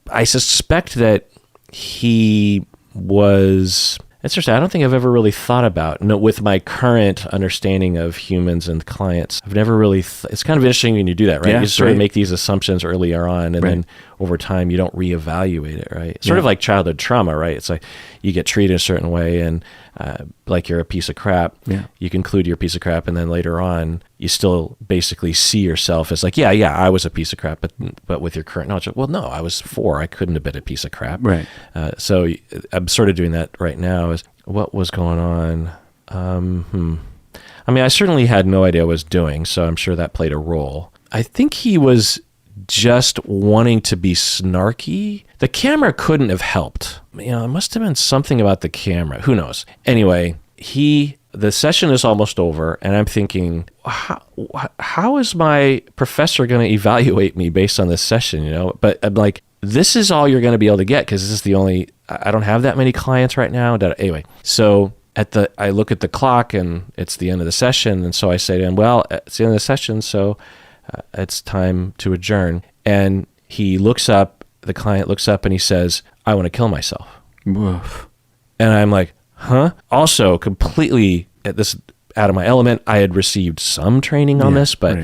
Speaker 1: I suspect that he was, I don't think I've ever really thought about, with my current understanding of humans and clients, I've never really, it's kind of interesting when you do that, right? Yeah, you sort of make these assumptions earlier on and then over time you don't reevaluate it, right? Sort of like childhood trauma, right? It's like you get treated a certain way and like you're a piece of crap. Yeah. You conclude you're a piece of crap and then later on you still basically see yourself as like, yeah, I was a piece of crap, but with your current knowledge, well, no, I was 4. I couldn't have been a piece of crap. Right. So I'm sort of doing that right now is what was going on. I mean, I certainly had no idea what I was doing, so I'm sure that played a role. I think he was just wanting to be snarky. The camera couldn't have helped. It must have been something about the camera. Who knows? Anyway, the session is almost over, and I'm thinking, how is my professor going to evaluate me based on this session? But I'm like, this is all you're going to be able to get because this is the only. I don't have that many clients right now. Anyway, so I look at the clock and it's the end of the session, and so I say to him, "Well, it's the end of the session, so it's time to adjourn." And he looks up. The client looks up and he says, "I want to kill myself." Woof. And I'm like, huh? Also, completely out of my element. I had received some training on this, but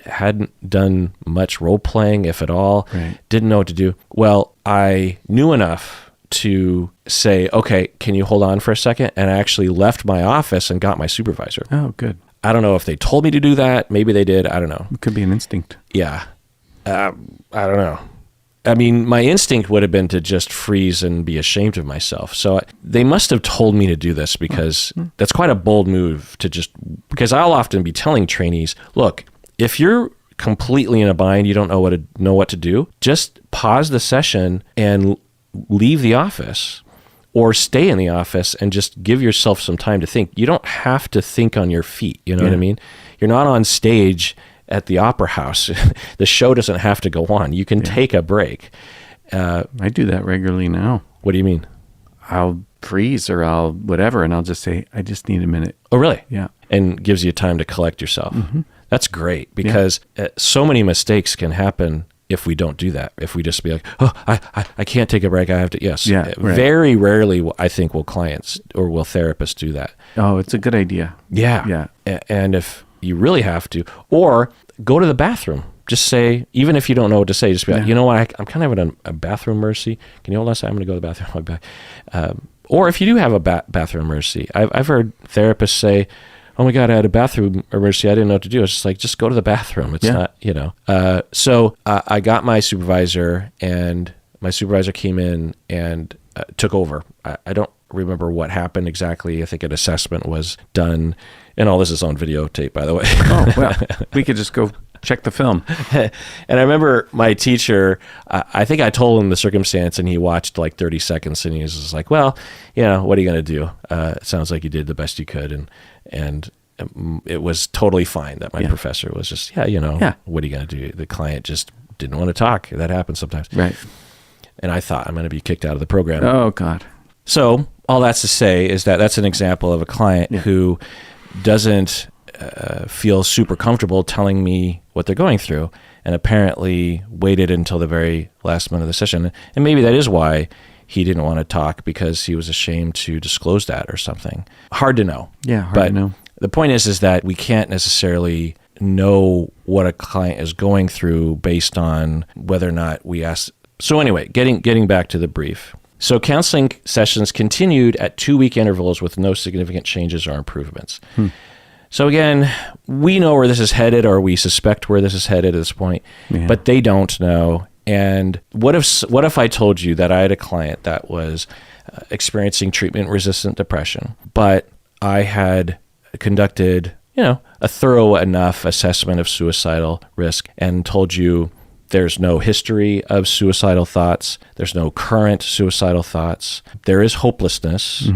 Speaker 1: hadn't done much role playing, if at all. Right. Didn't know what to do. Well, I knew enough to say, okay, can you hold on for a second? And I actually left my office and got my supervisor.
Speaker 2: Oh, good.
Speaker 1: I don't know if they told me to do that. Maybe they did. I don't know.
Speaker 2: It could be an instinct.
Speaker 1: Yeah. I don't know. I mean, my instinct would have been to just freeze and be ashamed of myself. So they must have told me to do this because that's quite a bold move because I'll often be telling trainees, look, if you're completely in a bind, you don't know what to do, just pause the session and leave the office or stay in the office and just give yourself some time to think. You don't have to think on your feet. You know what I mean? You're not on stage at the opera house. The show doesn't have to go on. You can take a break.
Speaker 2: I do that regularly now.
Speaker 1: What do you mean?
Speaker 2: I'll freeze or I'll whatever, and I'll just say, I just need a minute.
Speaker 1: Oh, really?
Speaker 2: Yeah.
Speaker 1: And gives you time to collect yourself.
Speaker 2: Mm-hmm.
Speaker 1: That's great, because so many mistakes can happen if we don't do that. If we just be like, oh, I can't take a break. I have to. Yes.
Speaker 2: Yeah, right.
Speaker 1: Very rarely, I think, will clients or will therapists do that.
Speaker 2: Oh, it's a good idea.
Speaker 1: Yeah. And if you really have to, or go to the bathroom. Just say, even if you don't know what to say, just be like, you know what, I'm kind of having a bathroom emergency. Can you hold on a second? I'm going to go to the bathroom. Or if you do have a bathroom emergency, I've heard therapists say, oh my God, I had a bathroom emergency. I didn't know what to do. It's just like, just go to the bathroom. It's not, So I got my supervisor, and my supervisor came in and took over. I don't remember what happened exactly. I think an assessment was done, and all this is on videotape, by the way.
Speaker 2: Oh, well, we could just go check the film.
Speaker 1: And I remember my teacher, I think I told him the circumstance, and he watched like 30 seconds, and he was just like, well, what are you going to do? It sounds like you did the best you could. And it was totally fine that my professor was just, what are you going to do? The client just didn't want to talk. That happens sometimes.
Speaker 2: Right.
Speaker 1: And I thought, I'm going to be kicked out of the program.
Speaker 2: Oh, God.
Speaker 1: So all that's to say is that that's an example of a client who doesn't feel super comfortable telling me what they're going through, and apparently waited until the very last minute of the session. And maybe that is why he didn't want to talk, because he was ashamed to disclose that or something. Hard to know.
Speaker 2: Yeah, hard
Speaker 1: to
Speaker 2: know.
Speaker 1: The point is that we can't necessarily know what a client is going through based on whether or not we ask. So anyway, getting back to the brief. So counseling sessions continued at 2-week intervals with no significant changes or improvements. So again, we know where this is headed, or we suspect where this is headed at this point, but they don't know. And what if I told you that I had a client that was experiencing treatment-resistant depression, but I had conducted, a thorough enough assessment of suicidal risk and told you there's no history of suicidal thoughts, there's no current suicidal thoughts, there is hopelessness,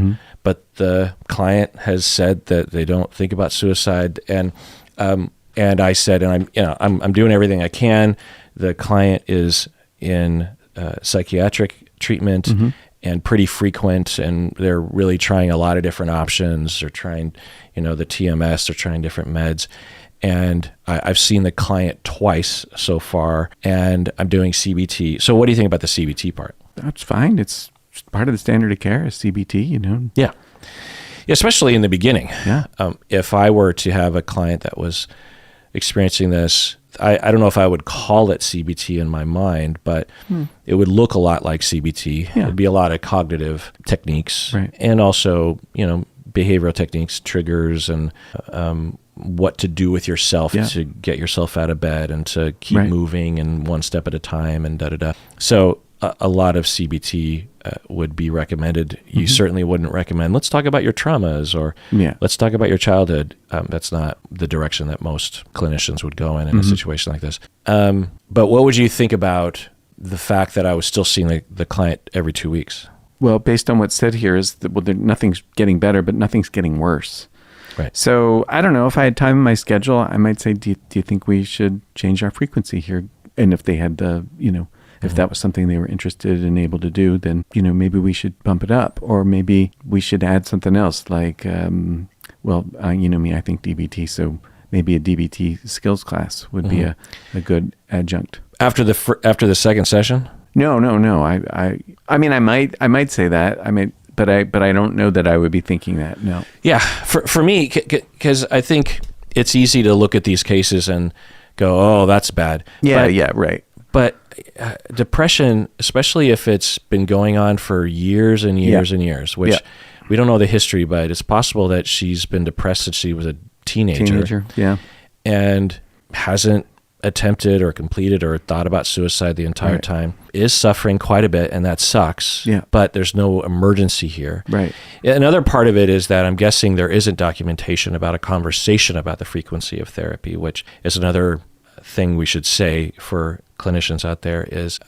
Speaker 1: but the client has said that they don't think about suicide, and I said, and I'm doing everything I can. The client is in psychiatric treatment and pretty frequent, and they're really trying a lot of different options. They're trying, the TMS, they're trying different meds. And I've seen the client twice so far, and I'm doing CBT. So what do you think about the CBT part?
Speaker 2: That's fine. It's part of the standard of care is CBT,
Speaker 1: Yeah. Especially in the beginning.
Speaker 2: Yeah.
Speaker 1: If I were to have a client that was experiencing this, I don't know if I would call it CBT in my mind, but it would look a lot like CBT.
Speaker 2: Yeah.
Speaker 1: It'd be a lot of cognitive techniques,
Speaker 2: right,
Speaker 1: and also, behavioral techniques, triggers, and what to do with yourself to get yourself out of bed and to keep moving, and one step at a time, and da-da-da. So a lot of CBT would be recommended. You certainly wouldn't recommend, let's talk about your traumas, or let's talk about your childhood. That's not the direction that most clinicians would go in a situation like this. But what would you think about the fact that I was still seeing the client every 2 weeks?
Speaker 2: Well, based on what's said here is that, nothing's getting better, but nothing's getting worse.
Speaker 1: Right.
Speaker 2: So I don't know, if I had time in my schedule, I might say, do you think we should change our frequency here? And if they had the, if that was something they were interested and able to do, then, maybe we should bump it up, or maybe we should add something else like, me, I think DBT. So maybe a DBT skills class would be a good adjunct.
Speaker 1: After the second session?
Speaker 2: No. I mean, I might say that. But I don't know that I would be thinking that. No.
Speaker 1: Yeah. For me, because I think it's easy to look at these cases and go, oh, that's bad.
Speaker 2: Yeah. Right.
Speaker 1: But depression, especially if it's been going on for years and years and years, which we don't know the history, but it's possible that she's been depressed since she was a teenager.
Speaker 2: Yeah.
Speaker 1: And hasn't attempted or completed or thought about suicide the entire time, is suffering quite a bit, and that sucks.
Speaker 2: Yeah.
Speaker 1: But there's no emergency here.
Speaker 2: Right.
Speaker 1: Another part of it is that I'm guessing there isn't documentation about a conversation about the frequency of therapy, which is another thing we should say for clinicians out there is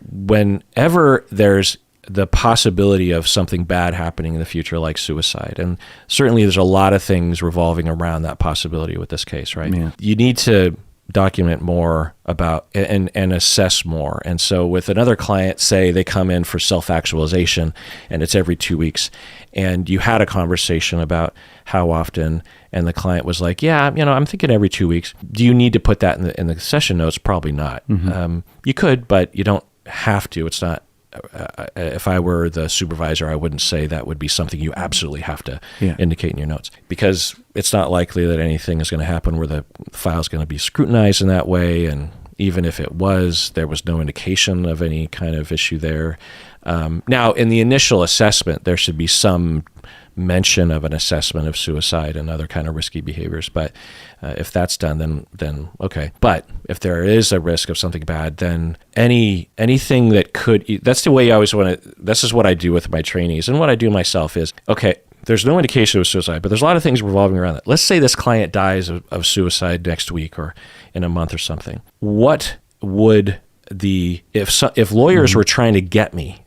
Speaker 1: whenever there's the possibility of something bad happening in the future, like suicide. And certainly there's a lot of things revolving around that possibility with this case, right?
Speaker 2: Yeah.
Speaker 1: You need to document more about and assess more. And so with another client, say they come in for self-actualization and it's every 2 weeks, and you had a conversation about how often, and the client was like, yeah, I'm thinking every 2 weeks. Do you need to put that in the session notes? Probably not. You could, but you don't have to. It's not, if I were the supervisor, I wouldn't say that would be something you absolutely have to indicate in your notes, because it's not likely that anything is going to happen where the file is going to be scrutinized in that way. And even if it was, there was no indication of any kind of issue there. Now, in the initial assessment, there should be some mention of an assessment of suicide and other kind of risky behaviors. But if that's done, then okay. But if there is a risk of something bad, then anything that could, that's the way I always want to, this is what I do with my trainees. And what I do myself is, okay, there's no indication of suicide, but there's a lot of things revolving around it. Let's say this client dies of suicide next week or in a month or something. What would if lawyers were trying to get me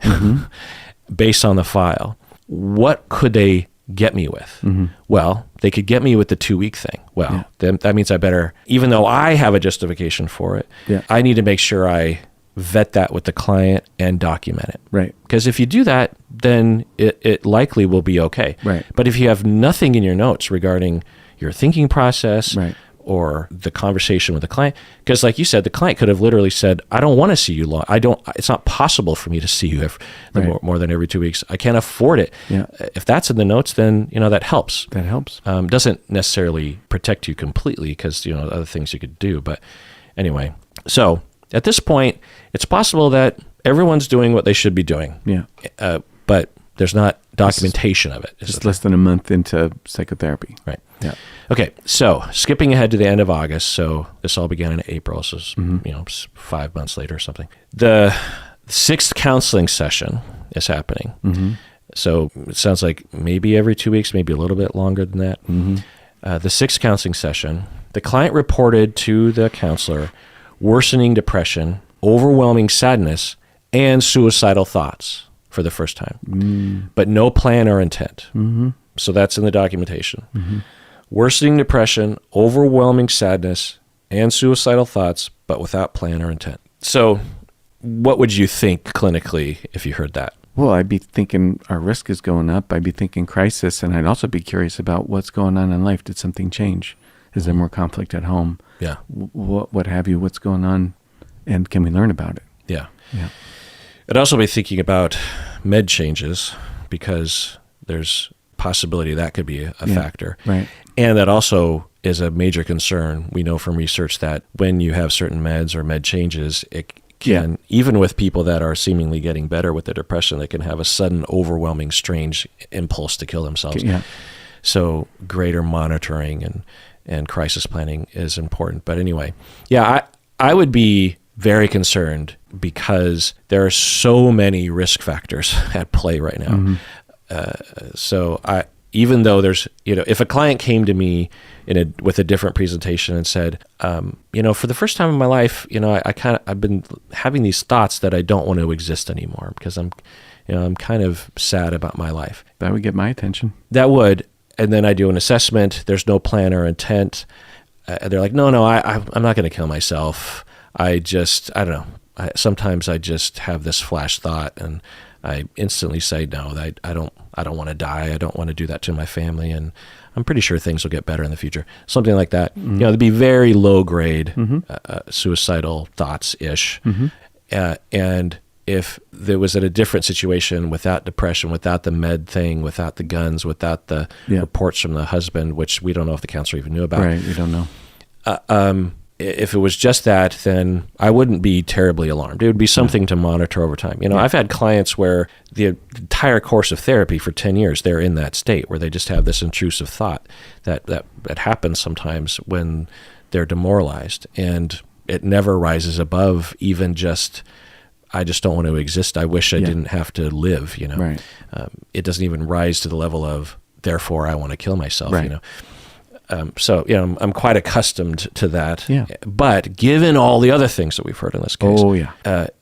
Speaker 1: based on the file, what could they get me with? Well, they could get me with the 2-week thing. Well, then that means I better, even though I have a justification for it, I need to make sure I vet that with the client and document it.
Speaker 2: Right.
Speaker 1: Because if you do that, then it likely will be okay.
Speaker 2: Right.
Speaker 1: But if you have nothing in your notes regarding your thinking process, or the conversation with the client, because like you said, the client could have literally said, I don't want to see you long. It's not possible for me to see you more than every 2 weeks. I can't afford it. If that's in the notes, then, that helps.
Speaker 2: That helps.
Speaker 1: Doesn't necessarily protect you completely, because, other things you could do. But anyway, so at this point, it's possible that everyone's doing what they should be doing. But there's not documentation of it.
Speaker 2: Just less than a month into psychotherapy.
Speaker 1: Right. Yeah. Okay. So skipping ahead to the end of August. So this all began in April. So, 5 months later or something. The 6th counseling session is happening. So it sounds like maybe every 2 weeks, maybe a little bit longer than that. The 6th counseling session, the client reported to the counselor worsening depression, overwhelming sadness, and suicidal thoughts for the first time, but no plan or intent. So that's in the documentation. Worsening depression, overwhelming sadness, and suicidal thoughts, but without plan or intent. So what would you think clinically if you heard that?
Speaker 2: Well, I'd be thinking our risk is going up. I'd be thinking crisis, and I'd also be curious about what's going on in life. Did something change? Is there more conflict at home?
Speaker 1: Yeah.
Speaker 2: What have you? What's going on? And can we learn about it?
Speaker 1: Yeah.
Speaker 2: Yeah.
Speaker 1: I'd also be thinking about med changes, because there's possibility that could be a factor.
Speaker 2: Right.
Speaker 1: And that also is a major concern. We know from research that when you have certain meds or med changes, it can, even with people that are seemingly getting better with their depression, they can have a sudden, overwhelming, strange impulse to kill themselves. So greater monitoring and crisis planning is important. But anyway, I would be very concerned, because there are so many risk factors at play right now. So even though there's, if a client came to me with a different presentation and said, for the first time in my life, I've been having these thoughts that I don't want to exist anymore, because I'm kind of sad about my life.
Speaker 2: That would get my attention.
Speaker 1: That would. And then I do an assessment. There's no plan or intent. They're like, no, I'm not going to kill myself. I don't know. Sometimes I just have this flash thought, and I instantly say, no, I don't want to die. I don't want to do that to my family. And I'm pretty sure things will get better in the future. Something like that. There'd be very low grade suicidal thoughts-ish. And if there was at a different situation, without depression, without the med thing, without the guns, without the reports from the husband, which we don't know if the counselor even knew about.
Speaker 2: Right, we don't know.
Speaker 1: If it was just that, then I wouldn't be terribly alarmed. It would be something to monitor over time. I've had clients where the entire course of therapy for 10 years, they're in that state where they just have this intrusive thought that happens sometimes when they're demoralized, and it never rises above even just, I just don't want to exist. I wish I didn't have to live, Right. It doesn't even rise to the level of, therefore I want to kill myself,
Speaker 2: Right.
Speaker 1: So, I'm quite accustomed to that.
Speaker 2: Yeah.
Speaker 1: But given all the other things that we've heard in this case,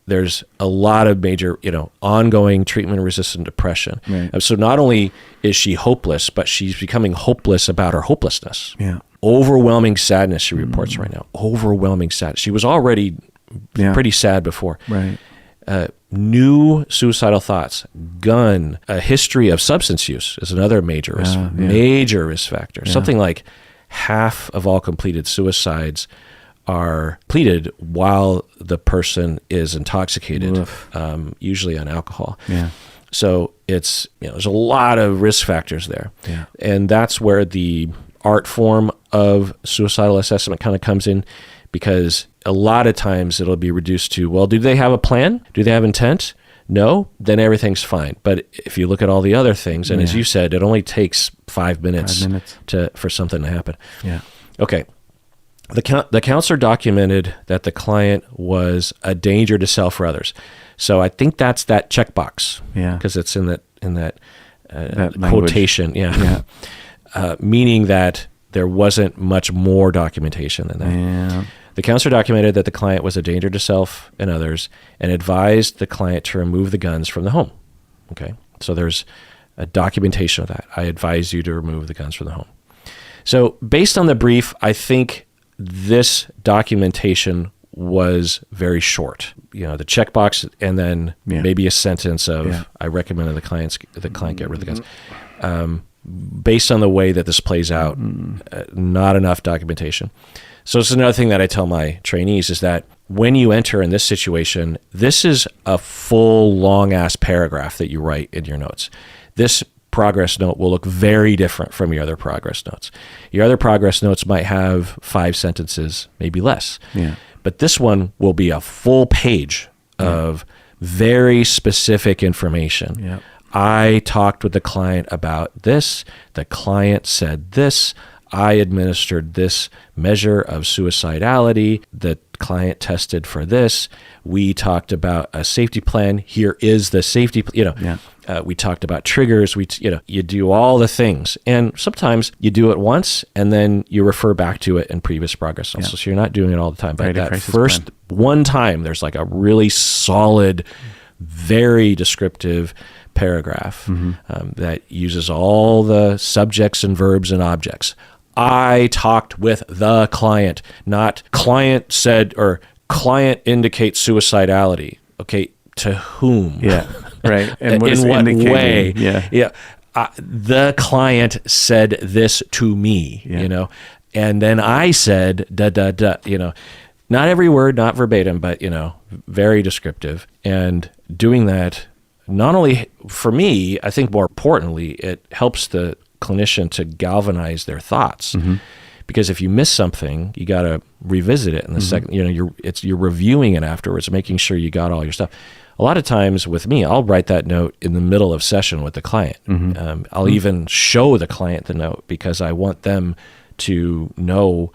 Speaker 1: there's a lot of major, ongoing treatment-resistant depression.
Speaker 2: Right.
Speaker 1: So not only is she hopeless, but she's becoming hopeless about her hopelessness.
Speaker 2: Yeah.
Speaker 1: Overwhelming sadness, she reports right now. Overwhelming sadness. She was already pretty sad before.
Speaker 2: Right.
Speaker 1: New suicidal thoughts, gun, a history of substance use is another major risk factor. Yeah. Something like half of all completed suicides are completed while the person is intoxicated, usually on alcohol.
Speaker 2: Yeah.
Speaker 1: So it's, there's a lot of risk factors there.
Speaker 2: Yeah.
Speaker 1: And that's where the art form of suicidal assessment kind of comes in, because a lot of times it'll be reduced to, well, do they have a plan? Do they have intent? No, then everything's fine. But if you look at all the other things, and as you said, it only takes 5 minutes, for something to happen.
Speaker 2: Yeah.
Speaker 1: Okay. The counselor documented that the client was a danger to self or others. So I think that's that checkbox.
Speaker 2: Yeah.
Speaker 1: Because it's in that
Speaker 2: that
Speaker 1: quotation. Yeah. Meaning that there wasn't much more documentation than that.
Speaker 2: Yeah.
Speaker 1: The counselor documented that the client was a danger to self and others and advised the client to remove the guns from the home. Okay. So there's a documentation of that. I advise you to remove the guns from the home. So based on the brief, I think this documentation was very short. The checkbox and then maybe a sentence of, I recommended the client get rid of the guns. Based on the way that this plays out, not enough documentation. So it's another thing that I tell my trainees is that when you enter in this situation, this is a full long-ass paragraph that you write in your notes. This progress note will look very different from your other progress notes. Your other progress notes might have 5 sentences, maybe less. Yeah. But this one will be a full page of very specific information. Yeah. I talked with the client about this. The client said this. I administered this measure of suicidality. The client tested for this. We talked about a safety plan. Here is the safety, we talked about triggers. You do all the things. And sometimes you do it once and then you refer back to it in previous progress notes. So you're not doing it all the time. But that first one time, there's like a really solid, very descriptive paragraph that uses all the subjects and verbs and objects. I talked with the client, not client said or client indicates suicidality. Okay, to whom?
Speaker 2: Yeah, right. And what
Speaker 1: in what
Speaker 2: indicating?
Speaker 1: way?
Speaker 2: Yeah.
Speaker 1: The client said this to me, and then I said da da da. Not every word, not verbatim, but very descriptive. And doing that, not only for me, I think more importantly, it helps the clinician to galvanize their thoughts. Because if you miss something, you got to revisit it in the second. You're reviewing it afterwards, making sure you got all your stuff. A lot of times with me, I'll write that note in the middle of session with the client. I'll even show the client the note because I want them to know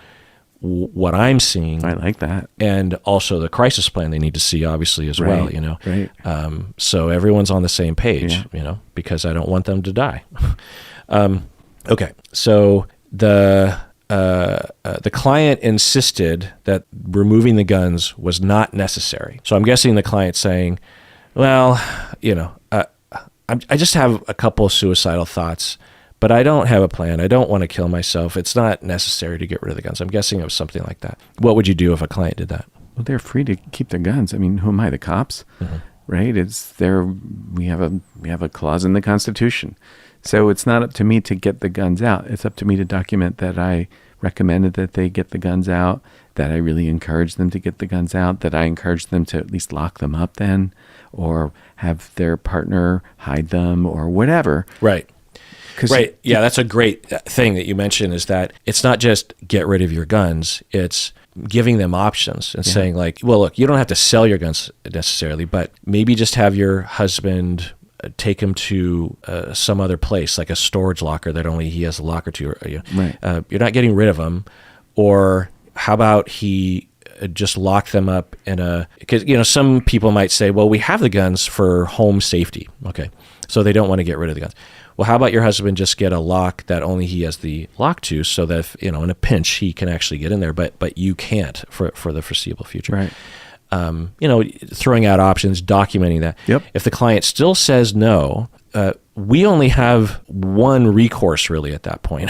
Speaker 1: what I'm seeing.
Speaker 2: I like that. And
Speaker 1: also the crisis plan they need to see, obviously, as well,
Speaker 2: Right.
Speaker 1: So everyone's on the same page, because I don't want them to die. Okay. So the client insisted that removing the guns was not necessary. So I'm guessing the client's saying, well, I just have a couple of suicidal thoughts, but I don't have a plan. I don't want to kill myself. It's not necessary to get rid of the guns. I'm guessing it was something like that. What would you do if a client did that?
Speaker 2: Well, they're free to keep their guns. I mean, who am I? The cops, right? It's there. We have a clause in the Constitution, so it's not up to me to get the guns out. It's up to me to document that I recommended that they get the guns out, that I really encouraged them to get the guns out, that I encouraged them to at least lock them up then, or have their partner hide them, or whatever.
Speaker 1: Right. Right. Yeah, that's a great thing that you mentioned, is that it's not just get rid of your guns. It's giving them options and saying like, well, look, you don't have to sell your guns necessarily, but maybe just have your husband take him to some other place, like a storage locker that only he has a locker to. You're not getting rid of them. Or how about he just lock them up in because some people might say, well, we have the guns for home safety. Okay. So they don't want to get rid of the guns. well, how about your husband just get a lock that only he has the lock to, so that if, in a pinch he can actually get in there, but you can't for the foreseeable future.
Speaker 2: Right.
Speaker 1: Throwing out options, documenting that.
Speaker 2: Yep.
Speaker 1: If the client still says no, we only have one recourse really at that point,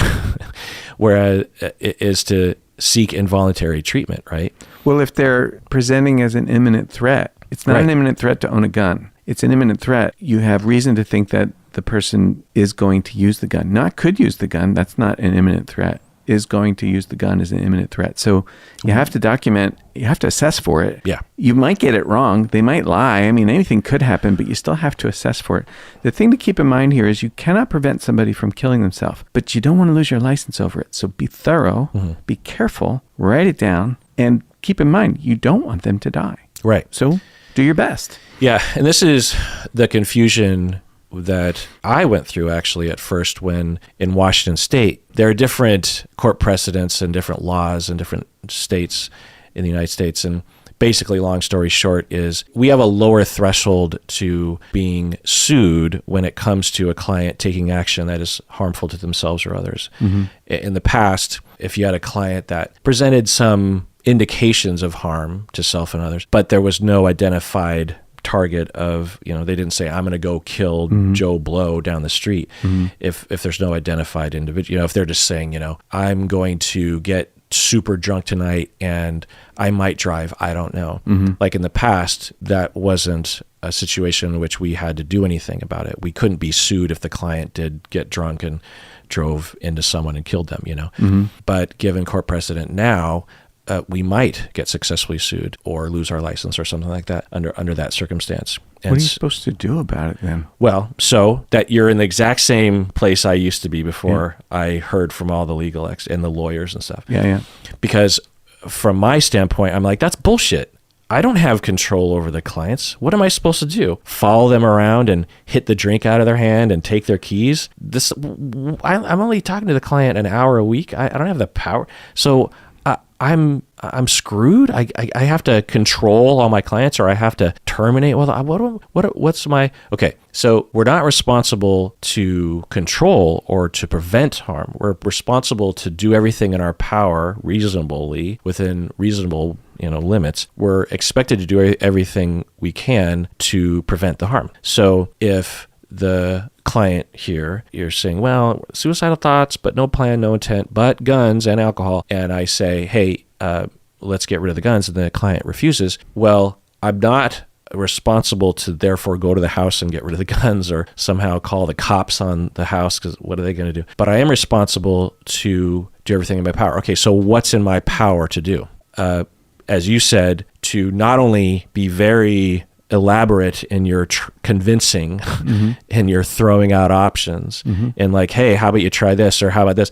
Speaker 1: whereas it is to seek involuntary treatment, right?
Speaker 2: Well, if they're presenting as an imminent threat, it's not
Speaker 1: Right.
Speaker 2: an imminent threat to own a gun. It's an imminent threat. You have reason to think that the person is going to use the gun. Not could use the gun. That's not an imminent threat. Is going to use the gun as an imminent threat. So you have to document, you have to assess for it.
Speaker 1: Yeah.
Speaker 2: You might get it wrong. They might lie. I mean, anything could happen, but you still have to assess for it. The thing to keep in mind here is you cannot prevent somebody from killing themselves, but you don't want to lose your license over it. So be thorough, be careful, write it down, and keep in mind, you don't want them to die.
Speaker 1: Right.
Speaker 2: So do your best.
Speaker 1: Yeah, and this is the confusion that I went through actually at first when in Washington State, there are different court precedents and different laws in different states in the United States. And basically, long story short, is we have a lower threshold to being sued when it comes to a client taking action that is harmful to themselves or others. In the past, if you had a client that presented some indications of harm to self and others, but there was no identified target of, they didn't say, I'm going to go kill Joe Blow down the street. If there's no identified individual, if they're just saying, I'm going to get super drunk tonight and I might drive, I don't know. Like in the past, that wasn't a situation in which we had to do anything about it. We couldn't be sued if the client did get drunk and drove into someone and killed them, But given court precedent now, we might get successfully sued or lose our license or something like that under that circumstance. And
Speaker 2: What are you supposed to do about it then?
Speaker 1: well, so that you're in the exact same place I used to be before I heard from all the legal and the lawyers and stuff.
Speaker 2: Yeah.
Speaker 1: Because from my standpoint, I'm like, that's bullshit. I don't have control over the clients. What am I supposed to do? Follow them around and hit the drink out of their hand and take their keys? I'm only talking to the client an hour a week. I don't have the power. So I'm screwed. I have to control all my clients, or I have to terminate. Well, what's my okay? So we're not responsible to control or to prevent harm. We're responsible to do everything in our power, reasonably within reasonable limits. We're expected to do everything we can to prevent the harm. So if the client here, you're saying, well, suicidal thoughts, but no plan, no intent, but guns and alcohol. And I say, hey, let's get rid of the guns. And the client refuses. Well, I'm not responsible to therefore go to the house and get rid of the guns or somehow call the cops on the house, because what are they going to do? But I am responsible to do everything in my power. Okay, so what's in my power to do? As you said, to not only be very elaborate in your convincing and you're throwing out options and like, hey, how about you try this, or how about this?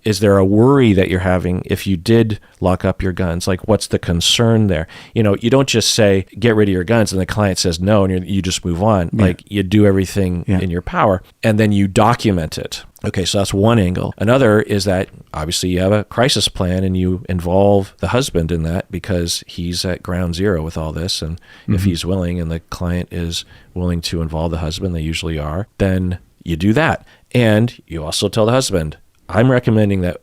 Speaker 1: Is there a worry that you're having if you did lock up your guns? Like, what's the concern there? You don't just say, get rid of your guns, and the client says no, and you just move on. Like, you do everything in your power, and then you document it. Okay, so that's one angle. Another is that obviously you have a crisis plan and you involve the husband in that because he's at ground zero with all this. And if he's willing and the client is willing to involve the husband, they usually are, then you do that. And you also tell the husband, I'm recommending that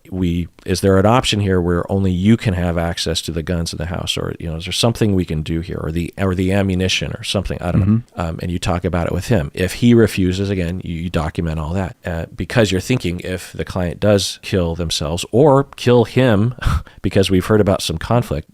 Speaker 1: is there an option here where only you can have access to the guns in the house, or is there something we can do here, or the ammunition or something? I don't know. And you talk about it with him. If he refuses, again, you document all that because you're thinking if the client does kill themselves or kill him, because we've heard about some conflict,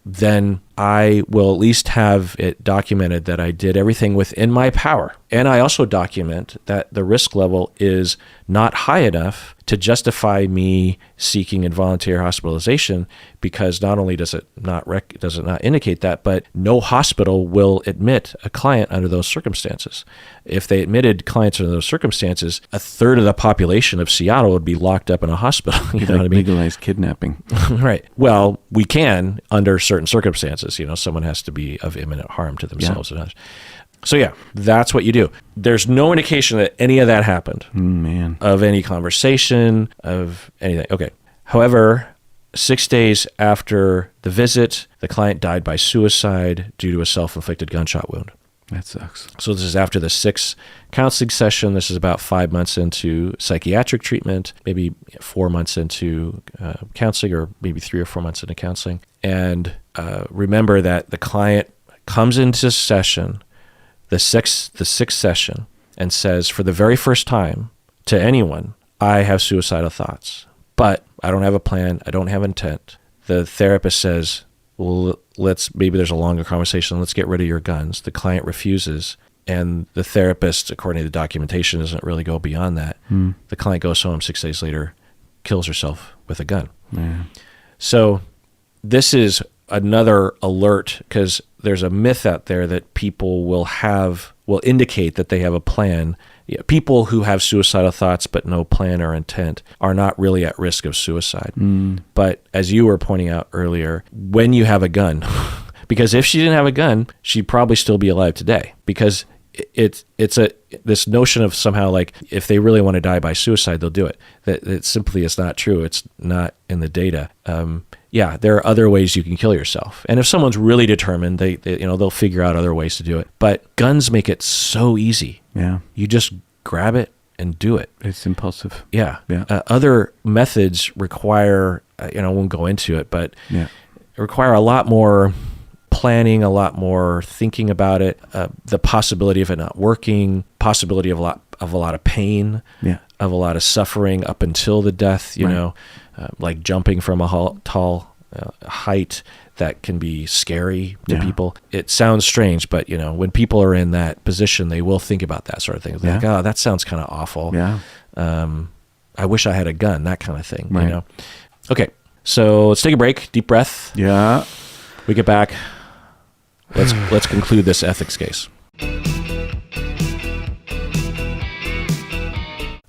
Speaker 1: then I will at least have it documented that I did everything within my power. And I also document that the risk level is not high enough to justify me seeking involuntary hospitalization, because not only does it not indicate that, but no hospital will admit a client under those circumstances. If they admitted clients under those circumstances, a third of the population of Seattle would be locked up in a hospital. You know what I mean?
Speaker 2: Legalized kidnapping.
Speaker 1: Right. Well, we can under certain circumstances. Someone has to be of imminent harm to themselves and others. So yeah, that's what you do. There's no indication that any of that happened.
Speaker 2: Man.
Speaker 1: Of any conversation, of anything. Okay. However, 6 days after the visit, the client died by suicide due to a self-inflicted gunshot wound.
Speaker 2: That sucks.
Speaker 1: So this is after the 6th counseling session. This is about 5 months into psychiatric treatment, maybe 4 months into counseling, or maybe 3 or 4 months into counseling. And remember that the client comes into session, the sixth session, and says for the very first time to anyone, I have suicidal thoughts, but I don't have a plan. I don't have intent. The therapist says, well, maybe there's a longer conversation. Let's get rid of your guns. The client refuses. And the therapist, according to the documentation, doesn't really go beyond that. The client goes home 6 days later, kills herself with a gun.
Speaker 2: Yeah.
Speaker 1: So this is another alert, because there's a myth out there that people will indicate that they have a plan. People who have suicidal thoughts but no plan or intent are not really at risk of suicide. But as you were pointing out earlier, when you have a gun, because if she didn't have a gun, she'd probably still be alive today, because it's this notion of somehow like if they really want to die by suicide, they'll do it. That it simply is not true. It's not in the data. Yeah, there are other ways you can kill yourself. And if someone's really determined, they'll figure out other ways to do it. But guns make it so easy.
Speaker 2: Yeah.
Speaker 1: You just grab it and do it.
Speaker 2: It's impulsive.
Speaker 1: Yeah.
Speaker 2: Yeah.
Speaker 1: Other methods require, I won't go into it, but
Speaker 2: yeah.
Speaker 1: require a lot more planning, a lot more thinking about it, the possibility of it not working, possibility of a lot of pain,
Speaker 2: yeah.
Speaker 1: of a lot of suffering up until the death, like jumping from a tall height that can be scary to people. It sounds strange, but when people are in that position, they will think about that sort of thing. They're like, oh, that sounds kind of awful.
Speaker 2: Yeah.
Speaker 1: I wish I had a gun, that kind of thing.
Speaker 2: Right.
Speaker 1: Okay, so let's take a break, deep breath.
Speaker 2: Yeah.
Speaker 1: We get back. Let's conclude this ethics case.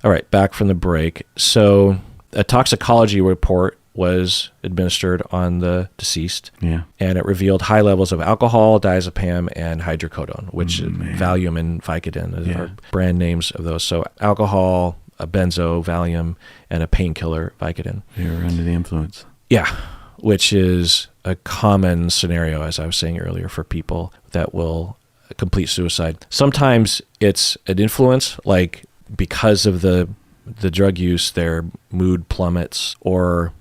Speaker 1: All right, back from the break. So a toxicology report was administered on the deceased, and it revealed high levels of alcohol, diazepam, and hydrocodone, which is Valium and Vicodin are brand names of those. So alcohol, a benzo, Valium, and a painkiller, Vicodin.
Speaker 2: They were under the influence.
Speaker 1: Yeah, which is a common scenario, as I was saying earlier, for people that will complete suicide. Sometimes it's an influence, like because of the drug use, their mood plummets, or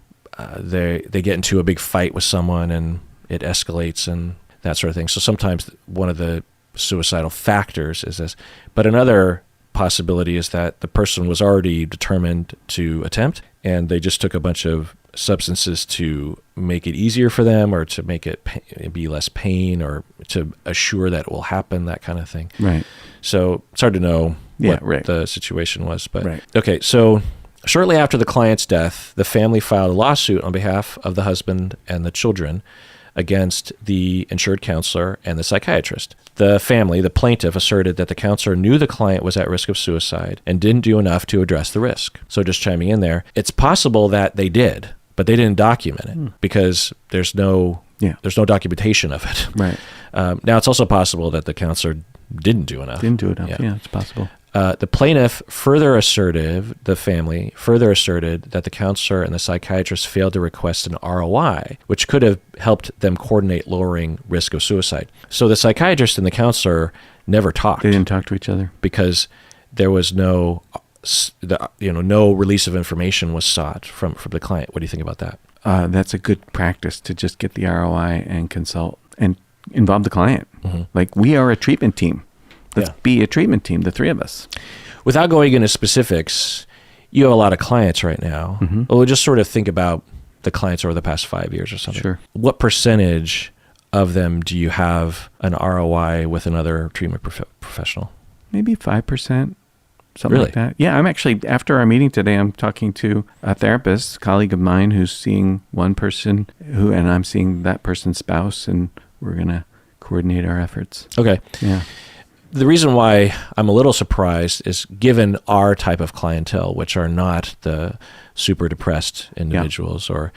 Speaker 1: they get into a big fight with someone and it escalates and that sort of thing. So sometimes one of the suicidal factors is this. But another possibility is that the person was already determined to attempt, and they just took a bunch of substances to make it easier for them, or to make it be less pain, or to assure that it will happen, that kind of thing.
Speaker 2: Right.
Speaker 1: So it's hard to know what the situation was. But okay, so shortly after the client's death, the family filed a lawsuit on behalf of the husband and the children against the insured counselor and the psychiatrist. The family, the plaintiff, asserted that the counselor knew the client was at risk of suicide and didn't do enough to address the risk. So just chiming in there, it's possible that they did, but they didn't document it because there's no documentation of it.
Speaker 2: Right.
Speaker 1: Now, it's also possible that the counselor didn't do enough.
Speaker 2: Yeah, it's possible.
Speaker 1: The plaintiff the family further asserted that the counselor and the psychiatrist failed to request an ROI, which could have helped them coordinate lowering risk of suicide. So the psychiatrist and the counselor never talked.
Speaker 2: They didn't talk to each other
Speaker 1: because there was no release of information was sought from the client. What do you think about that?
Speaker 2: That's a good practice, to just get the ROI and consult and involve the client. Mm-hmm. Like, we are a treatment team. Let's be a treatment team, the three of us.
Speaker 1: Without going into specifics, you have a lot of clients right now. Mm-hmm. Well, we'll just sort of think about the clients over the past 5 years or something.
Speaker 2: Sure.
Speaker 1: What percentage of them do you have an ROI with another treatment professional?
Speaker 2: Maybe 5%, something like that. Yeah, I'm actually, after our meeting today, I'm talking to a therapist, a colleague of mine, who's seeing one person and I'm seeing that person's spouse, and we're going to coordinate our efforts.
Speaker 1: Okay.
Speaker 2: Yeah.
Speaker 1: The reason why I'm a little surprised is given our type of clientele, which are not the super depressed individuals or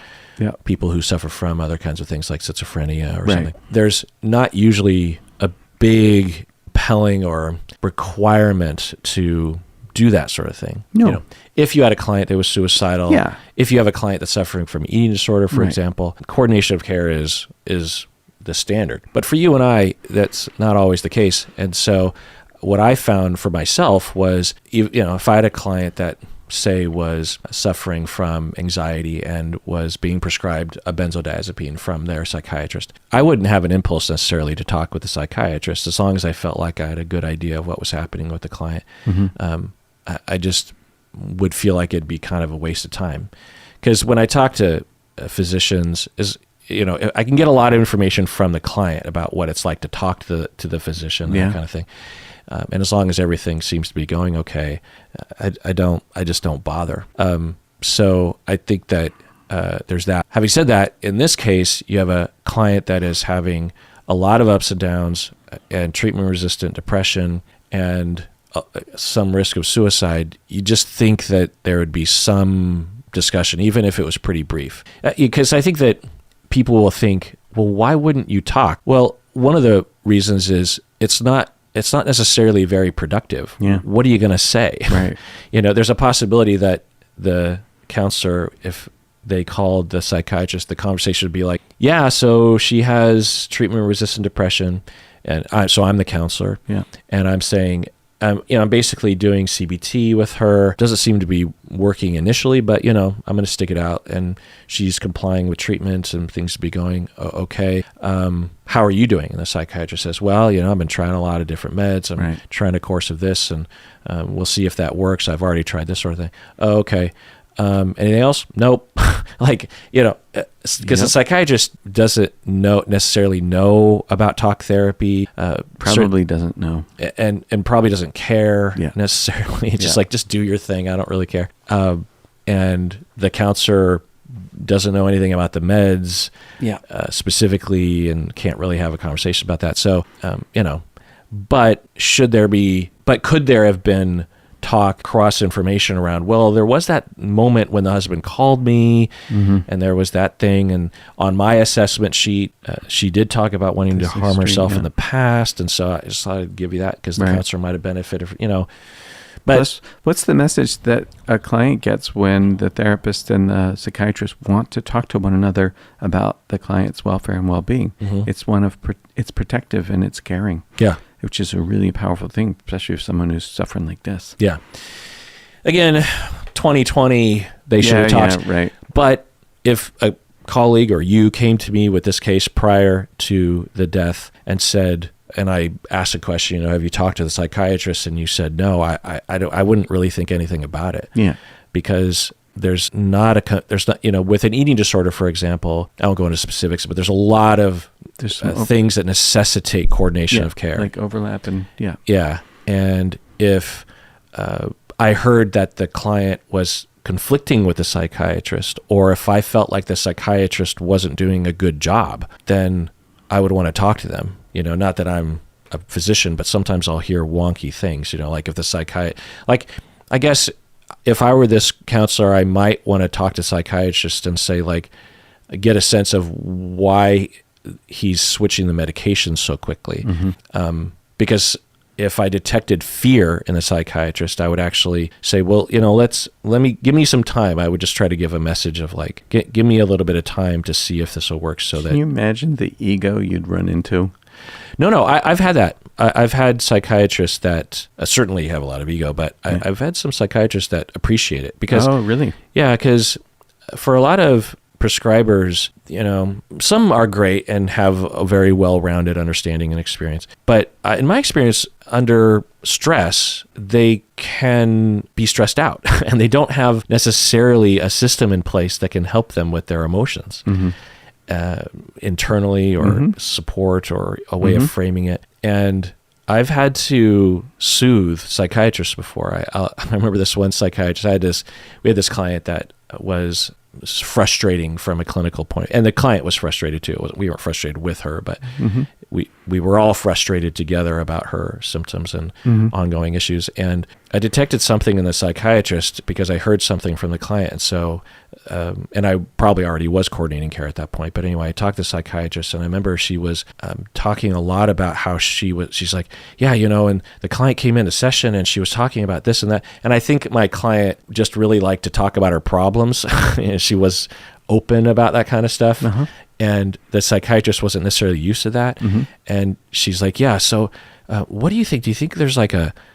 Speaker 1: people who suffer from other kinds of things like schizophrenia or something. There's not usually a big compelling or requirement to do that sort of thing.
Speaker 2: No.
Speaker 1: If you had a client that was suicidal, if you have a client that's suffering from eating disorder, for example, coordination of care is the standard. But for you and I, that's not always the case. And so what I found for myself was, if I had a client that, say, was suffering from anxiety and was being prescribed a benzodiazepine from their psychiatrist, I wouldn't have an impulse necessarily to talk with the psychiatrist as long as I felt like I had a good idea of what was happening with the client. I just would feel like it'd be kind of a waste of time. Because when I talk to physicians, I can get a lot of information from the client about what it's like to talk to the physician, that kind of thing. And as long as everything seems to be going okay, I just don't bother. So I think that there's that. Having said that, in this case, you have a client that is having a lot of ups and downs and treatment-resistant depression and some risk of suicide. You just think that there would be some discussion, even if it was pretty brief. Because I think that people will think, well, why wouldn't you talk? Well, one of the reasons is it's not necessarily very productive.
Speaker 2: Yeah.
Speaker 1: What are you going to say?
Speaker 2: Right.
Speaker 1: There's a possibility that the counselor, if they called the psychiatrist, the conversation would be like, yeah, so she has treatment-resistant depression, and so I'm the counselor, and I'm saying, I'm basically doing CBT with her. Doesn't seem to be working initially, but I'm going to stick it out, and she's complying with treatment, and things to be going okay. How are you doing? And the psychiatrist says, well, I've been trying a lot of different meds. I'm trying a course of this, and we'll see if that works. I've already tried this sort of thing. Oh, okay. Anything else? Nope. Because the psychiatrist doesn't necessarily know about talk therapy.
Speaker 2: Probably doesn't know.
Speaker 1: And probably doesn't care necessarily. It's just like, just do your thing. I don't really care. And the counselor doesn't know anything about the meds specifically and can't really have a conversation about that. So, but could there have been talk, cross information around, well, there was that moment when the husband called me and there was that thing. And on my assessment sheet, she did talk about wanting to harm herself in the past. And so I just thought I'd give you that because the counselor might have benefited, But
Speaker 2: plus, what's the message that a client gets when the therapist and the psychiatrist want to talk to one another about the client's welfare and well-being? It's one of it's protective and it's caring.
Speaker 1: Yeah.
Speaker 2: Which is a really powerful thing, especially for someone who's suffering like this.
Speaker 1: Yeah. Again, 2020, they should have talked.
Speaker 2: Yeah, right.
Speaker 1: But if a colleague or you came to me with this case prior to the death and said, and I asked a question, have you talked to the psychiatrist? And you said, no, I wouldn't really think anything about it.
Speaker 2: Yeah.
Speaker 1: Because there's not, with an eating disorder, for example, I won't go into specifics, but there's a lot of things that necessitate coordination of care.
Speaker 2: Like overlap and
Speaker 1: Yeah. And if I heard that the client was conflicting with the psychiatrist, or if I felt like the psychiatrist wasn't doing a good job, then I would want to talk to them. Not that I'm a physician, but sometimes I'll hear wonky things, like if the I guess if I were this counselor, I might want to talk to psychiatrist and say, get a sense of why he's switching the medication so quickly. Because if I detected fear in the psychiatrist, I would actually say, well, give me some time. I would just try to give a message of give me a little bit of time to see if this will work. Can
Speaker 2: you imagine the ego you'd run into?
Speaker 1: No, I've had that. I've had psychiatrists that certainly have a lot of ego, but I've had some psychiatrists that appreciate it because.
Speaker 2: Oh, really?
Speaker 1: Yeah, because for a lot of prescribers, some are great and have a very well-rounded understanding and experience. But in my experience, under stress, they can be stressed out and they don't have necessarily a system in place that can help them with their emotions. Internally or support or a way of framing it. And I've had to soothe psychiatrists before. I remember this one psychiatrist, we had this client that was frustrating from a clinical point, and the client was frustrated too. We weren't frustrated with her, but we were all frustrated together about her symptoms and ongoing issues. And I detected something in the psychiatrist because I heard something from the client. And so, and I probably already was coordinating care at that point. But anyway, I talked to the psychiatrist, and I remember she was talking a lot about how she's like, yeah, and the client came into session and she was talking about this and that. And I think my client just really liked to talk about her problems. She was open about that kind of stuff. And the psychiatrist wasn't necessarily used to that. And she's like, yeah, so what do you think? Do you think there's like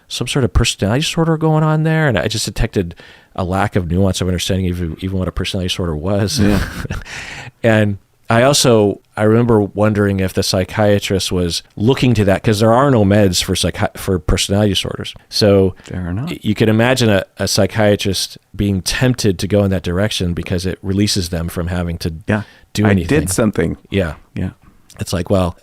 Speaker 1: some sort of personality disorder going on there? And I just detected a lack of nuance of understanding even what a personality disorder was. Yeah. And I remember wondering if the psychiatrist was looking to that, because there are no meds for personality disorders. So you can imagine a psychiatrist being tempted to go in that direction because it releases them from having to do anything.
Speaker 2: I did something.
Speaker 1: Yeah.
Speaker 2: Yeah.
Speaker 1: It's like, well,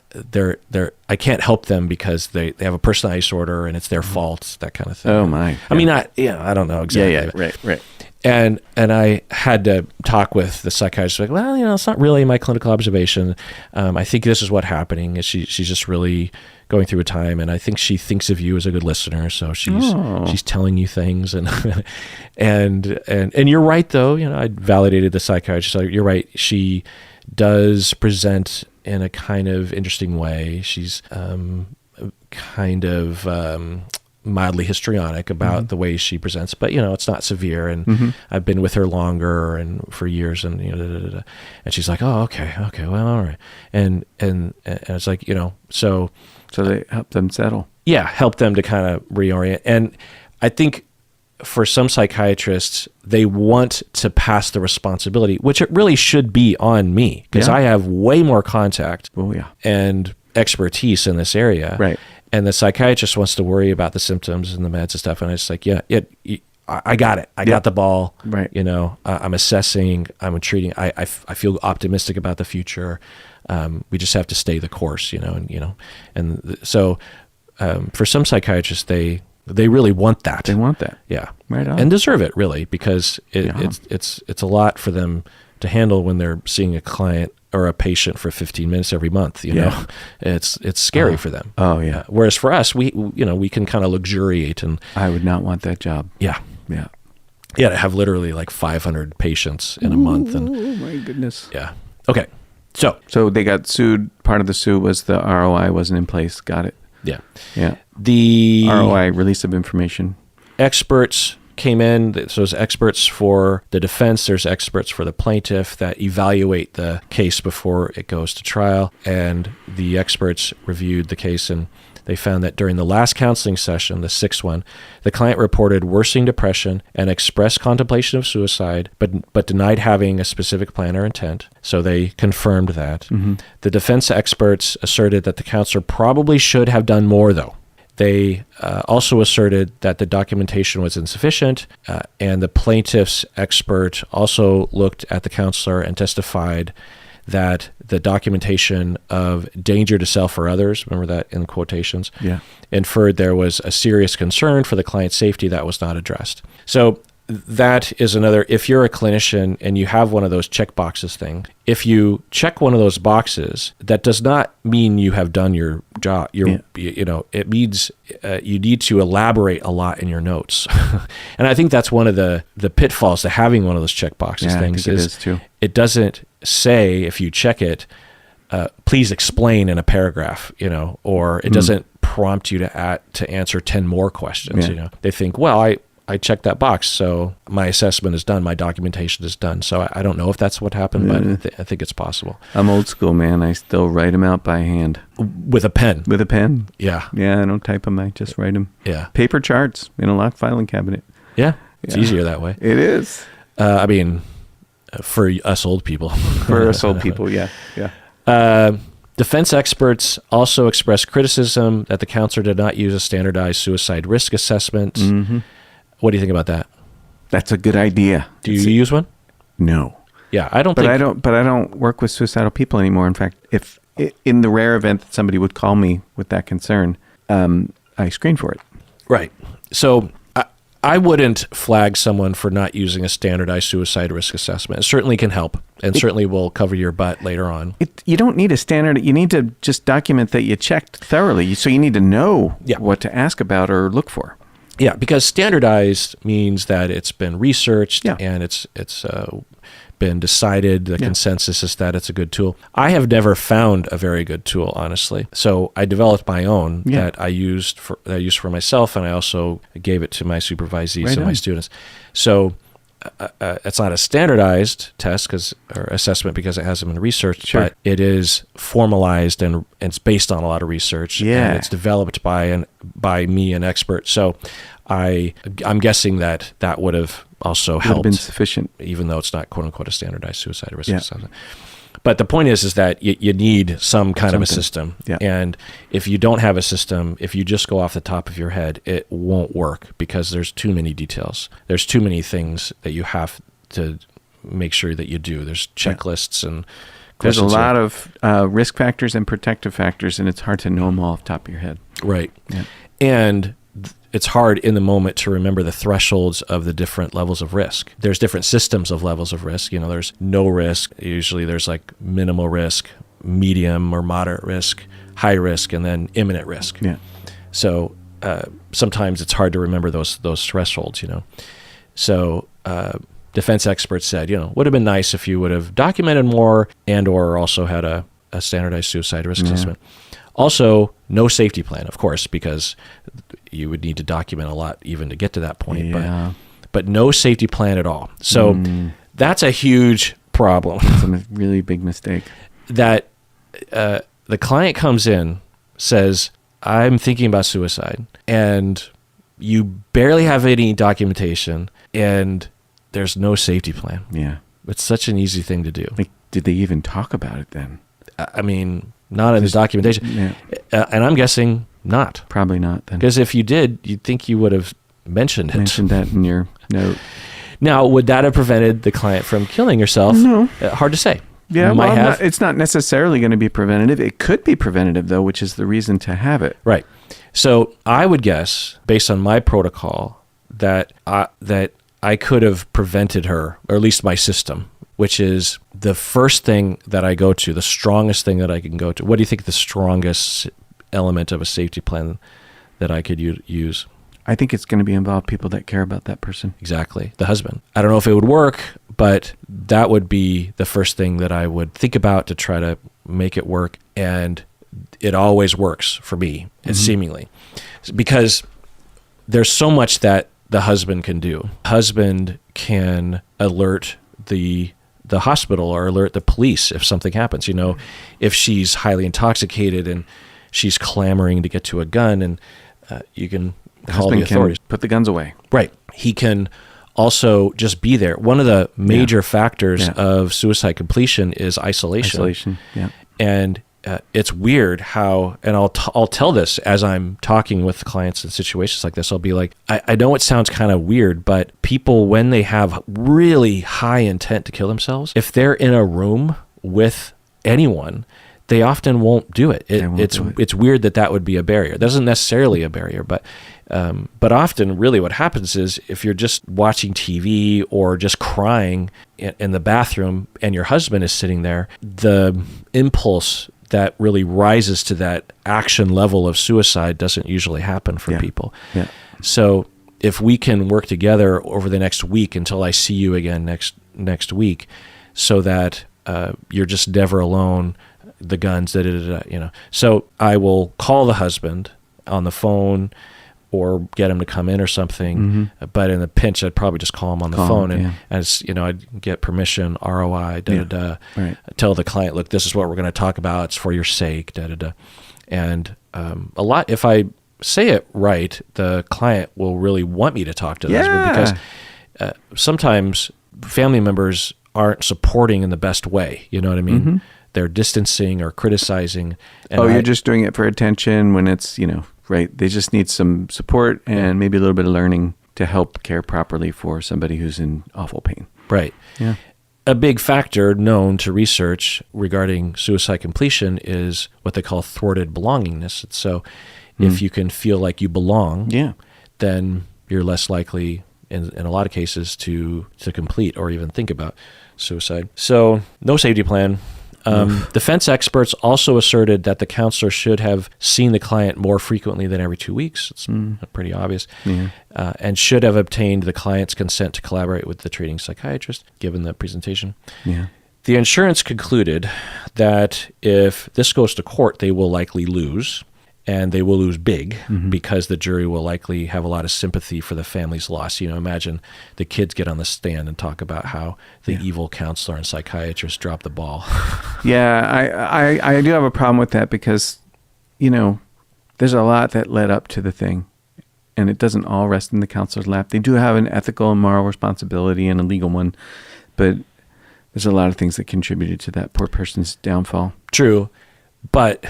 Speaker 1: I can't help them because they have a personality disorder and it's their fault, that kind of thing.
Speaker 2: Oh my.
Speaker 1: I mean, I don't know exactly.
Speaker 2: Yeah. Right.
Speaker 1: And I had to talk with the psychiatrist, like, well, it's not really my clinical observation. I think this is what's happening. She's just really going through a time, and I think she thinks of you as a good listener, so she's telling you things, and and you're right though. I validated the psychiatrist. So you're right. She does present in a kind of interesting way. She's kind of mildly histrionic about the way she presents, but it's not severe, and I've been with her longer and for years, and and she's like, oh, okay, well, all right, and it's like, so
Speaker 2: they help them settle.
Speaker 1: Yeah, help them to kind of reorient. And I think for some psychiatrists, they want to pass the responsibility, which it really should be on me, because I have way more contact and expertise in this area.
Speaker 2: Right.
Speaker 1: And the psychiatrist wants to worry about the symptoms and the meds and stuff. And it's like, I got it. I got the ball.
Speaker 2: Right.
Speaker 1: I'm assessing, I'm treating. I feel optimistic about the future. We just have to stay the course, so for some psychiatrists, they really want that.
Speaker 2: They want that.
Speaker 1: Yeah.
Speaker 2: Right on.
Speaker 1: And deserve it, really, because it's a lot for them to handle when they're seeing a client or a patient for 15 minutes every month. It's scary for them.
Speaker 2: Oh yeah.
Speaker 1: Whereas for us, we can kind of luxuriate, and
Speaker 2: I would not want that job.
Speaker 1: Yeah. To have literally like 500 patients in a month. And
Speaker 2: oh my goodness.
Speaker 1: Yeah. Okay. So
Speaker 2: they got sued. Part of the suit was the ROI wasn't in place. Got it.
Speaker 1: Yeah.
Speaker 2: The ROI, release of information.
Speaker 1: Experts came in. So there's experts for the defense. There's experts for the plaintiff that evaluate the case before it goes to trial. And the experts reviewed the case, and they found that during the last counseling session, the sixth one, the client reported worsening depression and expressed contemplation of suicide, but denied having a specific plan or intent. So they confirmed that. The defense experts asserted that the counselor probably should have done more, though. They also asserted that the documentation was insufficient, and the plaintiff's expert also looked at the counselor and testified that the documentation of danger to self or others, remember that in quotations, inferred there was a serious concern for the client's safety that was not addressed. So that is another, if you're a clinician and you have one of those check boxes thing, if you check one of those boxes, that does not mean you have done your job. It means you need to elaborate a lot in your notes. And I think that's one of the pitfalls to having one of those check boxes things.
Speaker 2: I think it is too.
Speaker 1: It doesn't say, if you check it, please explain in a paragraph, or it doesn't prompt you to answer 10 more questions. They think, well, I checked that box, so my assessment is done, my documentation is done. So I don't know if that's what happened, but I think it's possible.
Speaker 2: I'm old school, man. I still write them out by hand.
Speaker 1: With a pen?
Speaker 2: With a pen.
Speaker 1: Yeah.
Speaker 2: Yeah, I don't type them. I just write them.
Speaker 1: Yeah.
Speaker 2: Paper charts in a locked filing cabinet.
Speaker 1: Yeah. It's easier that way.
Speaker 2: It is.
Speaker 1: For us old people.
Speaker 2: For us old people, yeah.
Speaker 1: Defense experts also expressed criticism that the counselor did not use a standardized suicide risk assessment. What do you think about that?
Speaker 2: That's a good idea.
Speaker 1: Do you use one?
Speaker 2: No.
Speaker 1: Yeah, I don't.
Speaker 2: But I don't work with suicidal people anymore. In fact, if in the rare event that somebody would call me with that concern, I screen for it.
Speaker 1: Right. So I wouldn't flag someone for not using a standardized suicide risk assessment. It certainly can help, and certainly will cover your butt later on.
Speaker 2: You don't need a standard. You need to just document that you checked thoroughly. So you need to know what to ask about or look for.
Speaker 1: Yeah, because standardized means that it's been researched and it's been decided. The consensus is that it's a good tool. I have never found a very good tool, honestly. So I developed my own that I used for myself, and I also gave it to my supervisees and my students. So it's not a standardized test or assessment because it hasn't been researched,
Speaker 2: Sure.
Speaker 1: but it is formalized and it's based on a lot of research.
Speaker 2: Yeah.
Speaker 1: And it's developed by me, an expert. So I'm guessing that would have also
Speaker 2: Would have
Speaker 1: helped,
Speaker 2: been sufficient.
Speaker 1: even though it's not quote unquote a standardized suicide risk
Speaker 2: Yeah.
Speaker 1: assessment. But the point is that you need some kind of a
Speaker 2: Something.
Speaker 1: system.
Speaker 2: Yeah.
Speaker 1: And if you don't have a system, if you just go off the top of your head, it won't work because there's too many details. There's too many things that you have to make sure that you do. There's checklists and
Speaker 2: There's a
Speaker 1: questions.
Speaker 2: lot of risk factors and protective factors, and it's hard to know them all off the top of your head.
Speaker 1: Right.
Speaker 2: Yeah.
Speaker 1: And it's hard in the moment to remember the thresholds of the different levels of risk. There's different systems of levels of risk. There's no risk. Usually there's like minimal risk, medium or moderate risk, high risk, and then imminent risk.
Speaker 2: Yeah.
Speaker 1: So sometimes it's hard to remember those thresholds, So defense experts said, would have been nice if you would have documented more and or also had a standardized suicide risk assessment. Also, no safety plan, of course, because you would need to document a lot even to get to that point.
Speaker 2: Yeah.
Speaker 1: But no safety plan at all. So that's a huge problem.
Speaker 2: It's a really big mistake.
Speaker 1: That the client comes in, says, I'm thinking about suicide, and you barely have any documentation, and there's no safety plan.
Speaker 2: Yeah.
Speaker 1: It's such an easy thing to do.
Speaker 2: Like, did they even talk about it then?
Speaker 1: I mean, not in the documentation.
Speaker 2: Yeah.
Speaker 1: And I'm guessing not.
Speaker 2: Probably not then.
Speaker 1: Because if you did, you'd think you would have mentioned it.
Speaker 2: Mentioned that in your note.
Speaker 1: Now, would that have prevented the client from killing herself?
Speaker 2: No.
Speaker 1: Hard to say.
Speaker 2: Yeah,
Speaker 1: Might
Speaker 2: well,
Speaker 1: have.
Speaker 2: it's not necessarily going to be preventative. It could be preventative, though, which is the reason to have it.
Speaker 1: Right. So I would guess, based on my protocol, that I could have prevented her, or at least my system, which is the first thing that I go to, the strongest thing that I can go to. What do you think the strongest element of a safety plan that I could use?
Speaker 2: I think it's going to be involve people that care about that person.
Speaker 1: Exactly. The husband. I don't know if it would work, but that would be the first thing that I would think about to try to make it work. And it always works for me, seemingly, because there's so much that the husband can do. Husband can alert the hospital or alert the police if something happens. If she's highly intoxicated and she's clamoring to get to a gun, and you can call the authorities.
Speaker 2: Put the guns away.
Speaker 1: Right. He can also just be there. One of the major factors of suicide completion is isolation.
Speaker 2: Isolation. Yeah.
Speaker 1: And it's weird how, and I'll tell this as I'm talking with clients in situations like this. I'll be like, I know it sounds kind of weird, but people, when they have really high intent to kill themselves, if they're in a room with anyone, they often won't do it. It's weird that would be a barrier. It isn't necessarily a barrier, but often really what happens is if you're just watching TV or just crying in the bathroom and your husband is sitting there, the impulse that really rises to that action level of suicide doesn't usually happen for people. Yeah. So if we can work together over the next week until I see you again next week, so that you're just never alone, the guns, So I will call the husband on the phone or get him to come in or something. But in the pinch, I'd probably just call him on the phone and as I'd get permission, ROI, right. Tell the client, look, this is what we're going to talk about. It's for your sake, And a lot, if I say it right, the client will really want me to talk to the husband, because sometimes family members aren't supporting in the best way. You know what I mean? They're distancing or criticizing. And
Speaker 2: you're just doing it for attention when it's, right. They just need some support and maybe a little bit of learning to help care properly for somebody who's in awful pain.
Speaker 1: Right.
Speaker 2: Yeah.
Speaker 1: A big factor known to research regarding suicide completion is what they call thwarted belongingness. So if you can feel like you belong, then you're less likely in a lot of cases to complete or even think about suicide. So no safety plan. Defense experts also asserted that the counselor should have seen the client more frequently than every 2 weeks. It's pretty obvious. And should have obtained the client's consent to collaborate with the treating psychiatrist, given the presentation. The insurance concluded that if this goes to court, they will likely lose, and they will lose big because the jury will likely have a lot of sympathy for the family's loss. Imagine the kids get on the stand and talk about how the evil counselor and psychiatrist dropped the ball.
Speaker 2: Yeah, I do have a problem with that because, there's a lot that led up to the thing, and it doesn't all rest in the counselor's lap. They do have an ethical and moral responsibility and a legal one, but there's a lot of things that contributed to that poor person's downfall.
Speaker 1: True, but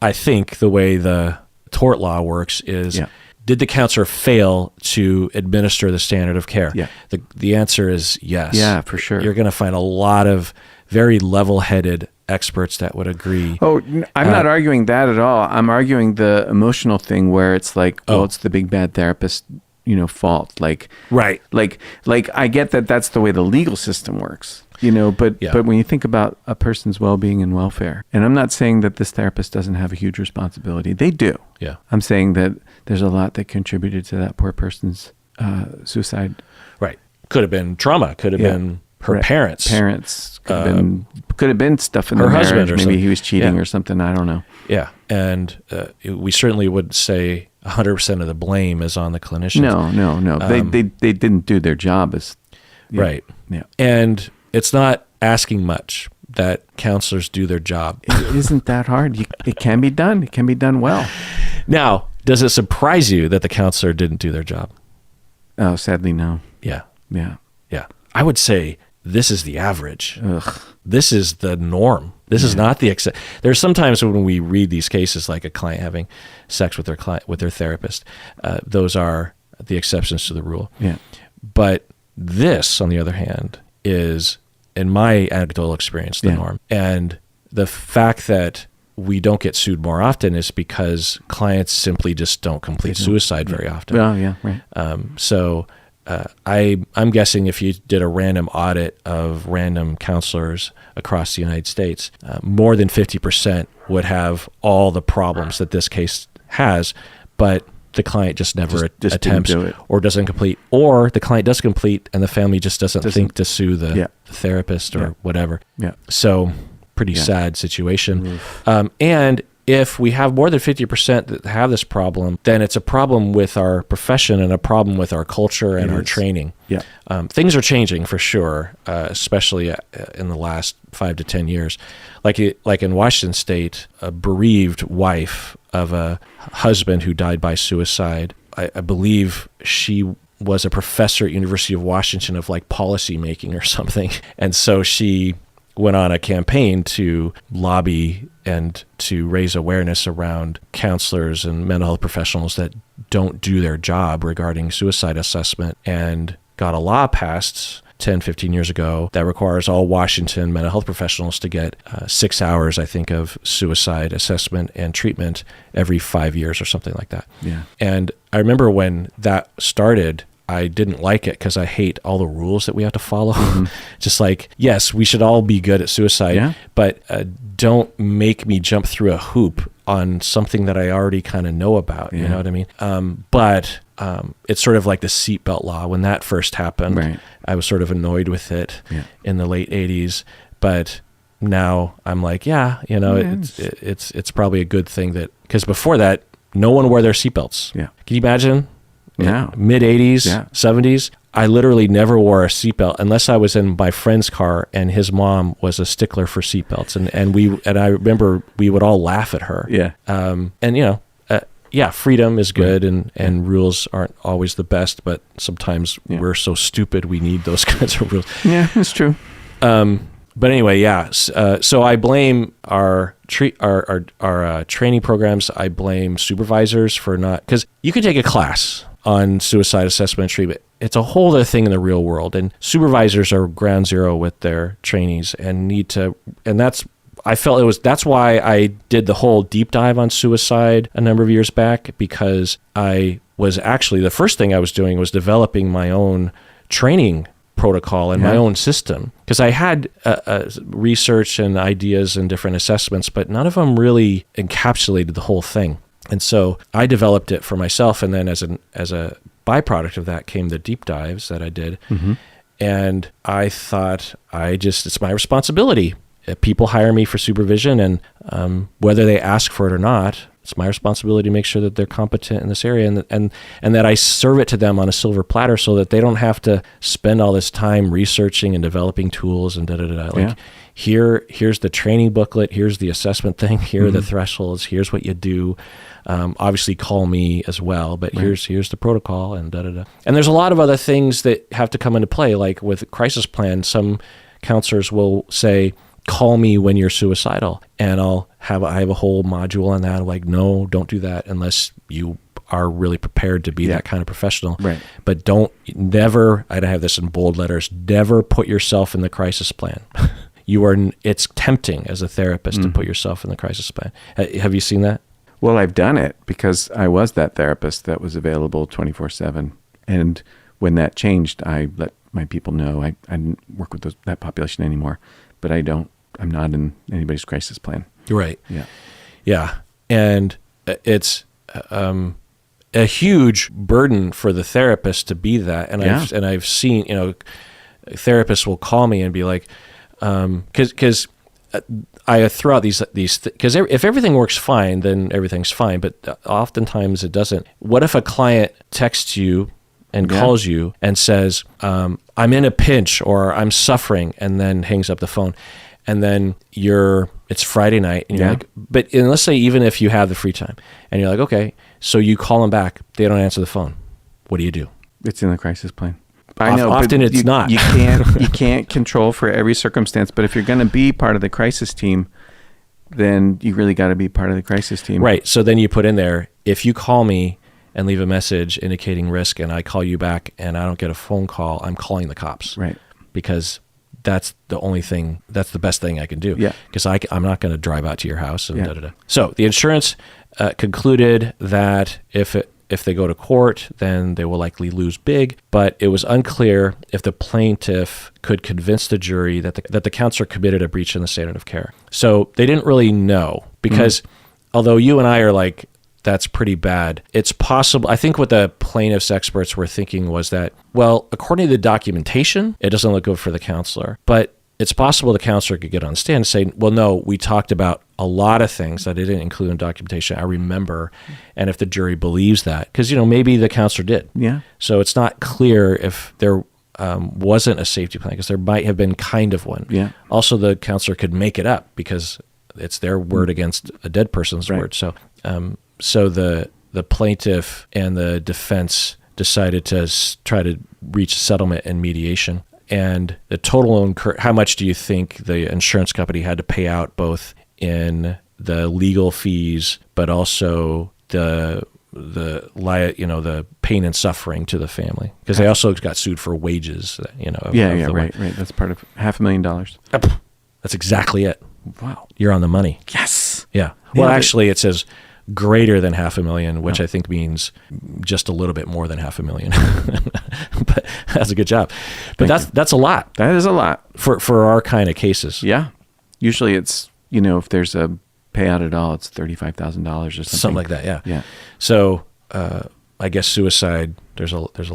Speaker 1: I think the way the tort law works is, did the counselor fail to administer the standard of care?
Speaker 2: Yeah.
Speaker 1: The answer is yes.
Speaker 2: Yeah, for sure.
Speaker 1: You're going to find a lot of very level-headed experts that would agree.
Speaker 2: Oh, I'm not arguing that at all. I'm arguing the emotional thing where it's like, it's the big bad therapist, fault.
Speaker 1: Right.
Speaker 2: Like I get that that's the way the legal system works, but when you think about a person's well-being and welfare, and I'm not saying that this therapist doesn't have a huge responsibility. They do.
Speaker 1: Yeah.
Speaker 2: I'm saying that there's a lot that contributed to that poor person's suicide.
Speaker 1: Right. Could have been trauma. Could have been her parents.
Speaker 2: Could have been stuff in
Speaker 1: her
Speaker 2: the
Speaker 1: husband
Speaker 2: marriage.
Speaker 1: or
Speaker 2: Maybe
Speaker 1: something.
Speaker 2: he was cheating or something. I don't know.
Speaker 1: Yeah. And we certainly would say 100% of the blame is on the clinicians.
Speaker 2: No. They didn't do their job as
Speaker 1: right.
Speaker 2: Yeah.
Speaker 1: And it's not asking much that counselors do their job.
Speaker 2: It isn't that hard. It can be done. It can be done well.
Speaker 1: Now, does it surprise you that the counselor didn't do their job?
Speaker 2: Oh, sadly, no.
Speaker 1: Yeah.
Speaker 2: Yeah.
Speaker 1: Yeah. I would say this is the average.
Speaker 2: Ugh.
Speaker 1: This is the norm. This is not the exception. There's sometimes when we read these cases, like a client having sex with their therapist, those are the exceptions to the rule.
Speaker 2: Yeah.
Speaker 1: But this, on the other hand, is, in my anecdotal experience, the norm. And the fact that we don't get sued more often is because clients simply just don't complete suicide very often.
Speaker 2: Oh, yeah, right.
Speaker 1: So I'm guessing if you did a random audit of random counselors across the United States, more than 50% would have all the problems that this case has, but the client just never attempts or doesn't complete, or the client does complete and the family just doesn't think to sue the therapist or whatever. Yeah. So pretty sad situation. And if we have more than 50% that have this problem, then it's a problem with our profession and a problem with our culture and our training.
Speaker 2: Yeah.
Speaker 1: Things are changing for sure, especially in the last 5 to 10 years. Like in Washington State, a bereaved wife of a husband who died by suicide, I believe she was a professor at University of Washington of policy making or something. And so she went on a campaign to lobby and to raise awareness around counselors and mental health professionals that don't do their job regarding suicide assessment, and got a law passed 10, 15 years ago that requires all Washington mental health professionals to get 6 hours, I think, of suicide assessment and treatment every 5 years or something like that.
Speaker 2: Yeah.
Speaker 1: And I remember when that started, I didn't like it because I hate all the rules that we have to follow. Just yes, we should all be good at suicide, but don't make me jump through a hoop on something that I already kind of know about. You know what I mean? But it's sort of like the seatbelt law. When that first happened, I was sort of annoyed with it in the late 80s. But now I'm like, it's probably a good thing that, because before that, no one wore their seatbelts. Yeah. Can you imagine? Mid 80s, 70s, I literally never wore a seatbelt unless I was in my friend's car and his mom was a stickler for seatbelts. And I remember we would all laugh at her. Yeah. Freedom is good and rules aren't always the best, but sometimes we're so stupid we need those kinds of rules.
Speaker 2: Yeah, that's true.
Speaker 1: But anyway, so I blame our training programs. I blame supervisors for not, because you could take a class on suicide assessment and treatment. It's a whole other thing in the real world, and supervisors are ground zero with their trainees and that's why I did the whole deep dive on suicide a number of years back, because I was actually, the first thing I was doing was developing my own training protocol and my own system, because I had research and ideas and different assessments, but none of them really encapsulated the whole thing. And so I developed it for myself, and then as a byproduct of that came the deep dives that I did. And I thought, it's my responsibility. If people hire me for supervision, and whether they ask for it or not, It's my responsibility to make sure that they're competent in this area, and that I serve it to them on a silver platter so that they don't have to spend all this time researching and developing tools and Like, here's the training booklet, here's the assessment thing, here are the thresholds, here's what you do. Obviously call me as well, but here's the protocol and And there's a lot of other things that have to come into play, like with crisis plan. Some counselors will say, call me when you're suicidal, and I have a whole module on that. Like, no, don't do that unless you are really prepared to be that kind of professional.
Speaker 2: Right.
Speaker 1: But never, I have this in bold letters, never put yourself in the crisis plan. It's tempting as a therapist to put yourself in the crisis plan. Have you seen that?
Speaker 2: Well, I've done it because I was that therapist that was available 24/7. And when that changed, I let my people know I didn't work with that population anymore. But I'm not in anybody's crisis plan.
Speaker 1: Right.
Speaker 2: Yeah.
Speaker 1: Yeah. And it's a huge burden for the therapist to be that. And I've seen, therapists will call me and be like, because I throw out these, because if everything works fine, then everything's fine. But oftentimes it doesn't. What if a client texts you and calls you and says, I'm in a pinch or I'm suffering, and then hangs up the phone. And then it's Friday night, and you're like, and let's say even if you have the free time, and you're like, okay, so you call them back, they don't answer the phone. What do you do?
Speaker 2: It's in the crisis plan. I know,
Speaker 1: often it's not.
Speaker 2: You can't control for every circumstance, but if you're going to be part of the crisis team, then you really got to be part of the crisis team.
Speaker 1: Right. So then you put in there, if you call me and leave a message indicating risk, and I call you back and I don't get a phone call, I'm calling the cops.
Speaker 2: Right.
Speaker 1: Because that's the best thing I can do.
Speaker 2: Yeah.
Speaker 1: Because I'm not going to drive out to your house and So the insurance concluded that if they go to court, then they will likely lose big. But it was unclear if the plaintiff could convince the jury that the counselor committed a breach in the standard of care. So they didn't really know, because although you and I are like, that's pretty bad, it's possible. I think what the plaintiff's experts were thinking was that, well, according to the documentation, it doesn't look good for the counselor. But it's possible the counselor could get on the stand and say, well, no, we talked about a lot of things that I didn't include in documentation. I remember. And if the jury believes that, because, maybe the counselor did.
Speaker 2: Yeah.
Speaker 1: So it's not clear if there wasn't a safety plan, because there might have been kind of one.
Speaker 2: Yeah.
Speaker 1: Also, the counselor could make it up because it's their word against a dead person's word. So, so the plaintiff and the defense decided to try to reach settlement and mediation. And the total how much do you think the insurance company had to pay out, both in the legal fees, but also the pain and suffering to the family? Because they also got sued for wages.
Speaker 2: Right. That's part of $500,000.
Speaker 1: That's exactly it.
Speaker 2: Wow.
Speaker 1: You're on the money.
Speaker 2: Yes.
Speaker 1: Yeah. Well, actually, it says greater than $500,000, which I think means just a little bit more than $500,000. But that's a good job. But that's a lot.
Speaker 2: That is a lot
Speaker 1: for our kind of cases.
Speaker 2: Yeah. Usually it's, if there's a payout at all, it's $35,000 or something
Speaker 1: like that. Yeah.
Speaker 2: Yeah.
Speaker 1: So I guess suicide, there's a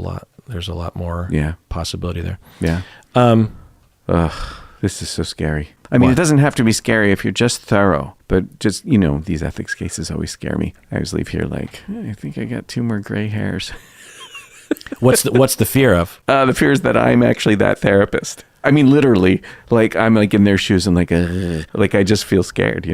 Speaker 1: lot more possibility there.
Speaker 2: Yeah. This is so scary. I mean, it doesn't have to be scary if you're just thorough, but just, these ethics cases always scare me. I always leave here like, I think I got 2 more gray hairs.
Speaker 1: What's the fear of?
Speaker 2: The fear is that I'm actually that therapist. I mean, literally, like I'm like in their shoes and like I just feel scared,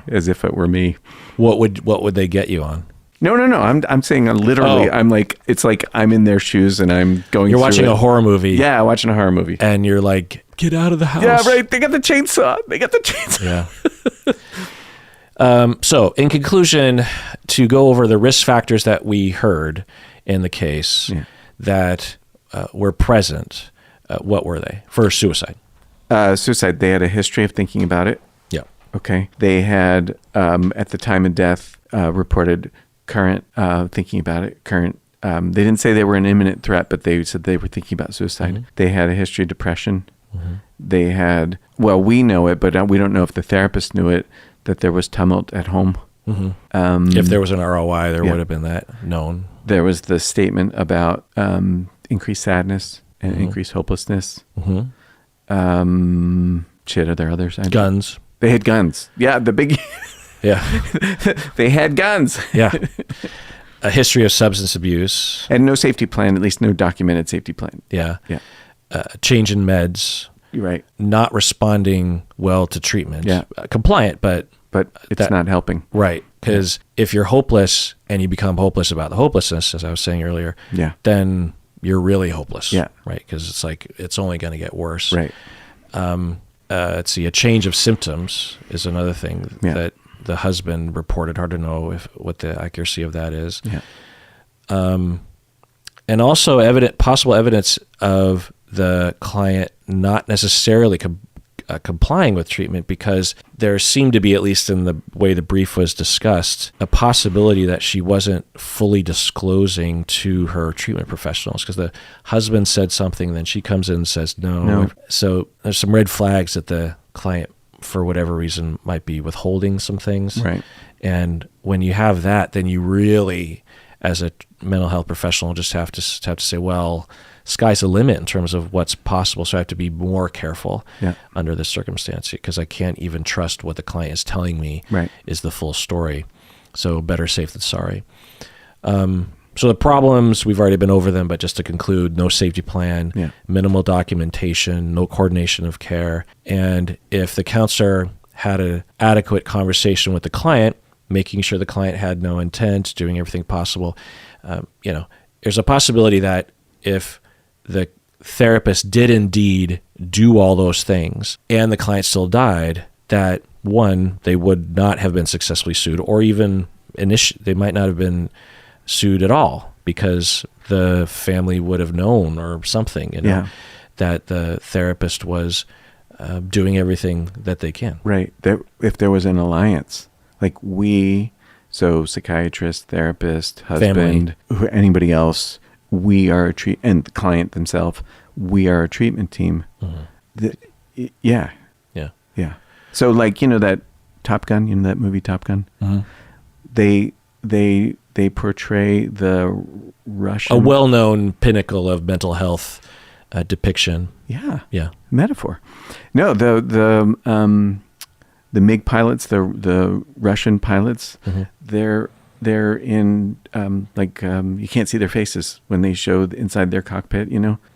Speaker 2: as if it were me.
Speaker 1: What would they get you on?
Speaker 2: No. I'm saying literally. I'm like, it's like I'm in their shoes and I'm going.
Speaker 1: You're watching a horror movie.
Speaker 2: Yeah, watching a horror movie,
Speaker 1: and you're like, get out of the house.
Speaker 2: Yeah, right. They got the chainsaw.
Speaker 1: Yeah. So, in conclusion, to go over the risk factors that we heard in the case that were present, what were they for suicide?
Speaker 2: Suicide. They had a history of thinking about it.
Speaker 1: Yeah.
Speaker 2: Okay. They had, at the time of death, reported current thinking about it. They didn't say they were an imminent threat, but they said they were thinking about suicide. Mm-hmm. They had a history of depression. Mm-hmm. They had, we know it, but we don't know if the therapist knew it, that there was tumult at home.
Speaker 1: Mm-hmm. If there was an ROI, there would have been that known. There
Speaker 2: was the statement about increased sadness and increased hopelessness. Mm-hmm. Are there others?
Speaker 1: Guns.
Speaker 2: They had guns. Yeah, the big...
Speaker 1: Yeah.
Speaker 2: They had guns.
Speaker 1: Yeah. A history of substance abuse.
Speaker 2: And no safety plan, at least no documented safety plan.
Speaker 1: Yeah.
Speaker 2: Yeah.
Speaker 1: Change in meds.
Speaker 2: You're right.
Speaker 1: Not responding well to treatment.
Speaker 2: Yeah.
Speaker 1: Compliant, but
Speaker 2: it's not helping.
Speaker 1: Right. Because if you're hopeless and you become hopeless about the hopelessness, as I was saying earlier, then you're really hopeless.
Speaker 2: Yeah.
Speaker 1: Right. Because it's like, it's only going to get worse.
Speaker 2: Right.
Speaker 1: Let's see, a change of symptoms is another thing that the husband reported. Hard to know what the accuracy of that is.
Speaker 2: Yeah.
Speaker 1: And also possible evidence of the client not necessarily complying with treatment, because there seemed to be, at least in the way the brief was discussed, a possibility that she wasn't fully disclosing to her treatment professionals, because the husband said something, then she comes in and says no. So there's some red flags that the client, for whatever reason, might be withholding some things.
Speaker 2: Right.
Speaker 1: And when you have that, then you really, as a mental health professional, just have to say, well, sky's the limit in terms of what's possible. So I have to be more careful under this circumstance, because I can't even trust what the client is telling me is the full story. So better safe than sorry. So the problems, we've already been over them, but just to conclude, no safety plan, minimal documentation, no coordination of care. And if the counselor had an adequate conversation with the client, making sure the client had no intent, doing everything possible, there's a possibility that if the therapist did indeed do all those things and the client still died, that one, they would not have been successfully sued, or even they might not have been sued at all, because the family would have known or something, that the therapist was doing everything that they can.
Speaker 2: Right. If there was an alliance, like so psychiatrist, therapist, husband, anybody else, we are and the client themselves, we are a treatment team. Mm-hmm. Yeah. So like, that Top Gun, that movie Top Gun, they portray the Russian,
Speaker 1: a well-known pinnacle of mental health depiction.
Speaker 2: Yeah. Metaphor. No, the MiG pilots, the Russian pilots, they're in you can't see their faces when they show inside their cockpit.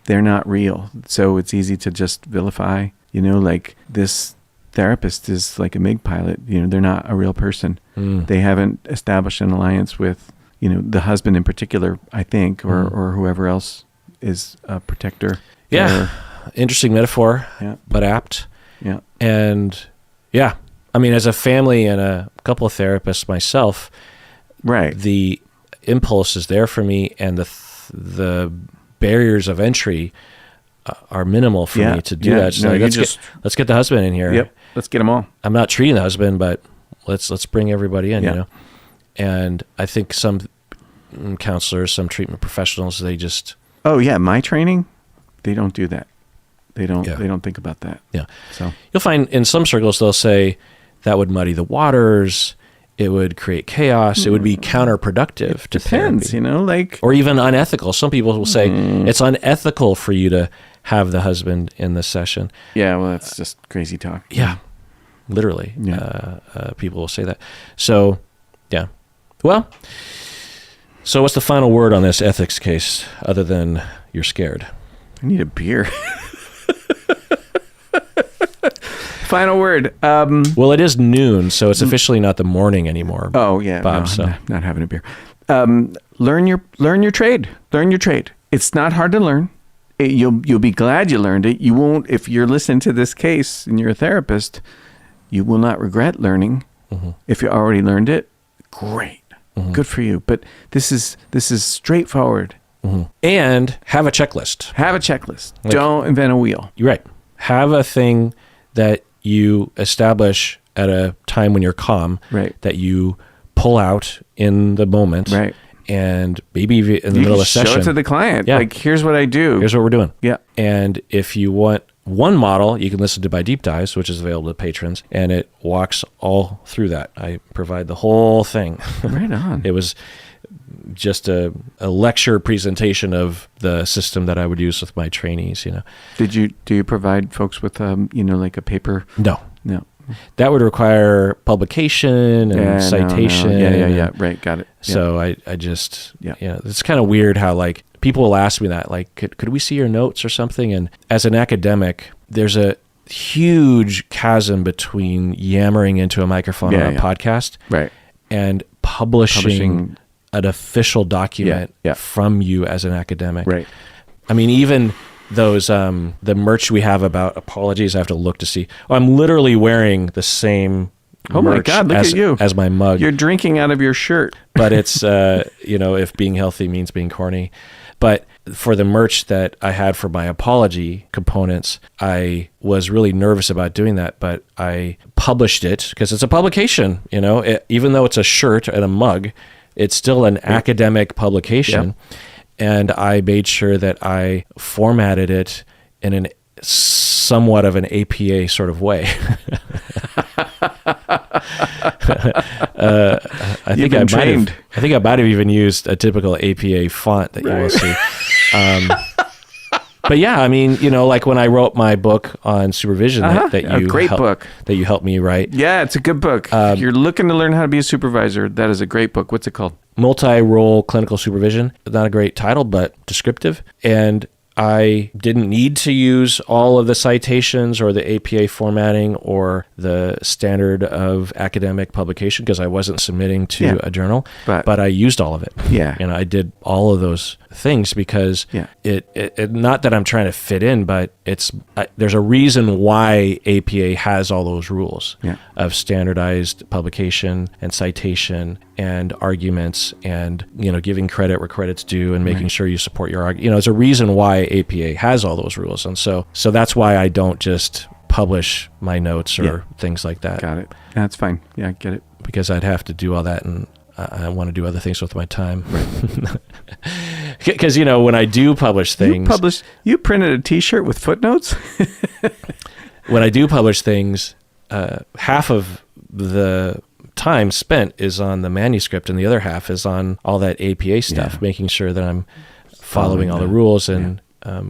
Speaker 2: They're not real, so it's easy to just vilify. Like this therapist is like a MiG pilot. They're not a real person. They haven't established an alliance with the husband in particular, I think, or whoever else is a protector.
Speaker 1: Interesting metaphor, but apt. And I mean, as a family and a couple of therapists myself, the impulse is there for me, and the barriers of entry are minimal for me to do that. So let's get the husband in here.
Speaker 2: Yep, let's get them all.
Speaker 1: I'm not treating the husband, but let's bring everybody in. And I think some counselors, some treatment professionals, they just my training, they don't do that. They don't think about that. Yeah.
Speaker 2: So
Speaker 1: you'll find in some circles they'll say that would muddy the waters. It would create chaos. It would be counterproductive to
Speaker 2: depends,
Speaker 1: therapy. Or even unethical. Some people will say it's unethical for you to have the husband in the session.
Speaker 2: Yeah, well, that's just crazy talk.
Speaker 1: Yeah, literally. People will say that. So, well, so what's the final word on this ethics case other than you're scared?
Speaker 2: I need a beer. Final word.
Speaker 1: Well, it is noon, so it's officially not the morning anymore.
Speaker 2: Oh yeah,
Speaker 1: Bob.
Speaker 2: No,
Speaker 1: so
Speaker 2: I'm not having a beer. Learn your trade. Learn your trade. It's not hard to learn. You'll be glad you learned it. You won't, if you're listening to this case and you're a therapist, you will not regret learning. Mm-hmm. If you already learned it, great, good for you. But this is straightforward.
Speaker 1: Mm-hmm. And have a checklist.
Speaker 2: Don't invent a wheel.
Speaker 1: You're right. Have a thing that you establish at a time when you're calm, that you pull out in the moment, and maybe in the middle of a session.
Speaker 2: Show it to the client. Like, here's what I do.
Speaker 1: Here's what we're doing.
Speaker 2: Yeah.
Speaker 1: And if you want one model, you can listen to by Deep Dives, which is available to patrons, and it walks all through that. I provide the whole thing.
Speaker 2: Right on.
Speaker 1: It was just a lecture presentation of the system that I would use with my trainees,
Speaker 2: Do you provide folks with, like a paper?
Speaker 1: No. that would require publication and citation.
Speaker 2: Yeah. Right. Got it.
Speaker 1: So I just, it's kind of weird how like people will ask me that, like, could we see your notes or something? And as an academic, there's a huge chasm between yammering into a microphone on a podcast and publishing an official document from you as an academic.
Speaker 2: Right.
Speaker 1: I mean, even those, the merch we have about apologies, I have to look to see. Oh, I'm literally wearing the same
Speaker 2: Oh my God, look at you.
Speaker 1: As my mug.
Speaker 2: You're drinking out of your shirt.
Speaker 1: But it's, if being healthy means being corny. But for the merch that I had for my apology components, I was really nervous about doing that, but I published it because it's a publication, even though it's a shirt and a mug, it's still an academic publication. And I made sure that I formatted it in an somewhat of an APA sort of way. I think I might have even used a typical APA font that you will see. But yeah, I mean, like when I wrote my book on supervision
Speaker 2: book
Speaker 1: that you helped me write.
Speaker 2: Yeah, it's a good book. If you're looking to learn how to be a supervisor, that is a great book. What's it called?
Speaker 1: Multi-role clinical supervision. Not a great title, but descriptive. And I didn't need to use all of the citations or the APA formatting or the standard of academic publication because I wasn't submitting to a journal, but I used all of it.
Speaker 2: Yeah.
Speaker 1: And I did all of those things because it not that I'm trying to fit in, but there's a reason why APA has all those rules of standardized publication and citation and arguments and, giving credit where credit's due and making sure you support your argument. There's a reason why APA has all those rules. And so that's why I don't just publish my notes or things like that.
Speaker 2: Got it. That's fine. Yeah, I get it.
Speaker 1: Because I'd have to do all that and I want to do other things with my time. Because, when I do publish things...
Speaker 2: You printed a T-shirt with footnotes?
Speaker 1: When I do publish things, half of the time spent is on the manuscript and the other half is on all that APA stuff, making sure that I'm following all the rules and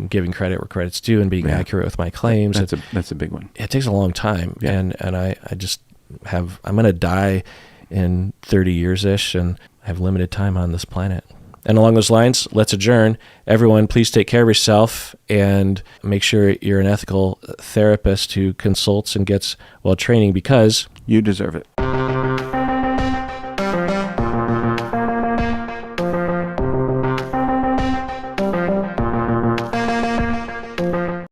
Speaker 1: giving credit where credit's due and being accurate with my claims.
Speaker 2: That's a big one.
Speaker 1: It takes a long time. And I just I'm going to die in 30 years-ish and I have limited time on this planet. And along those lines, let's adjourn. Everyone, please take care of yourself and make sure you're an ethical therapist who consults and gets well training because
Speaker 2: you deserve it.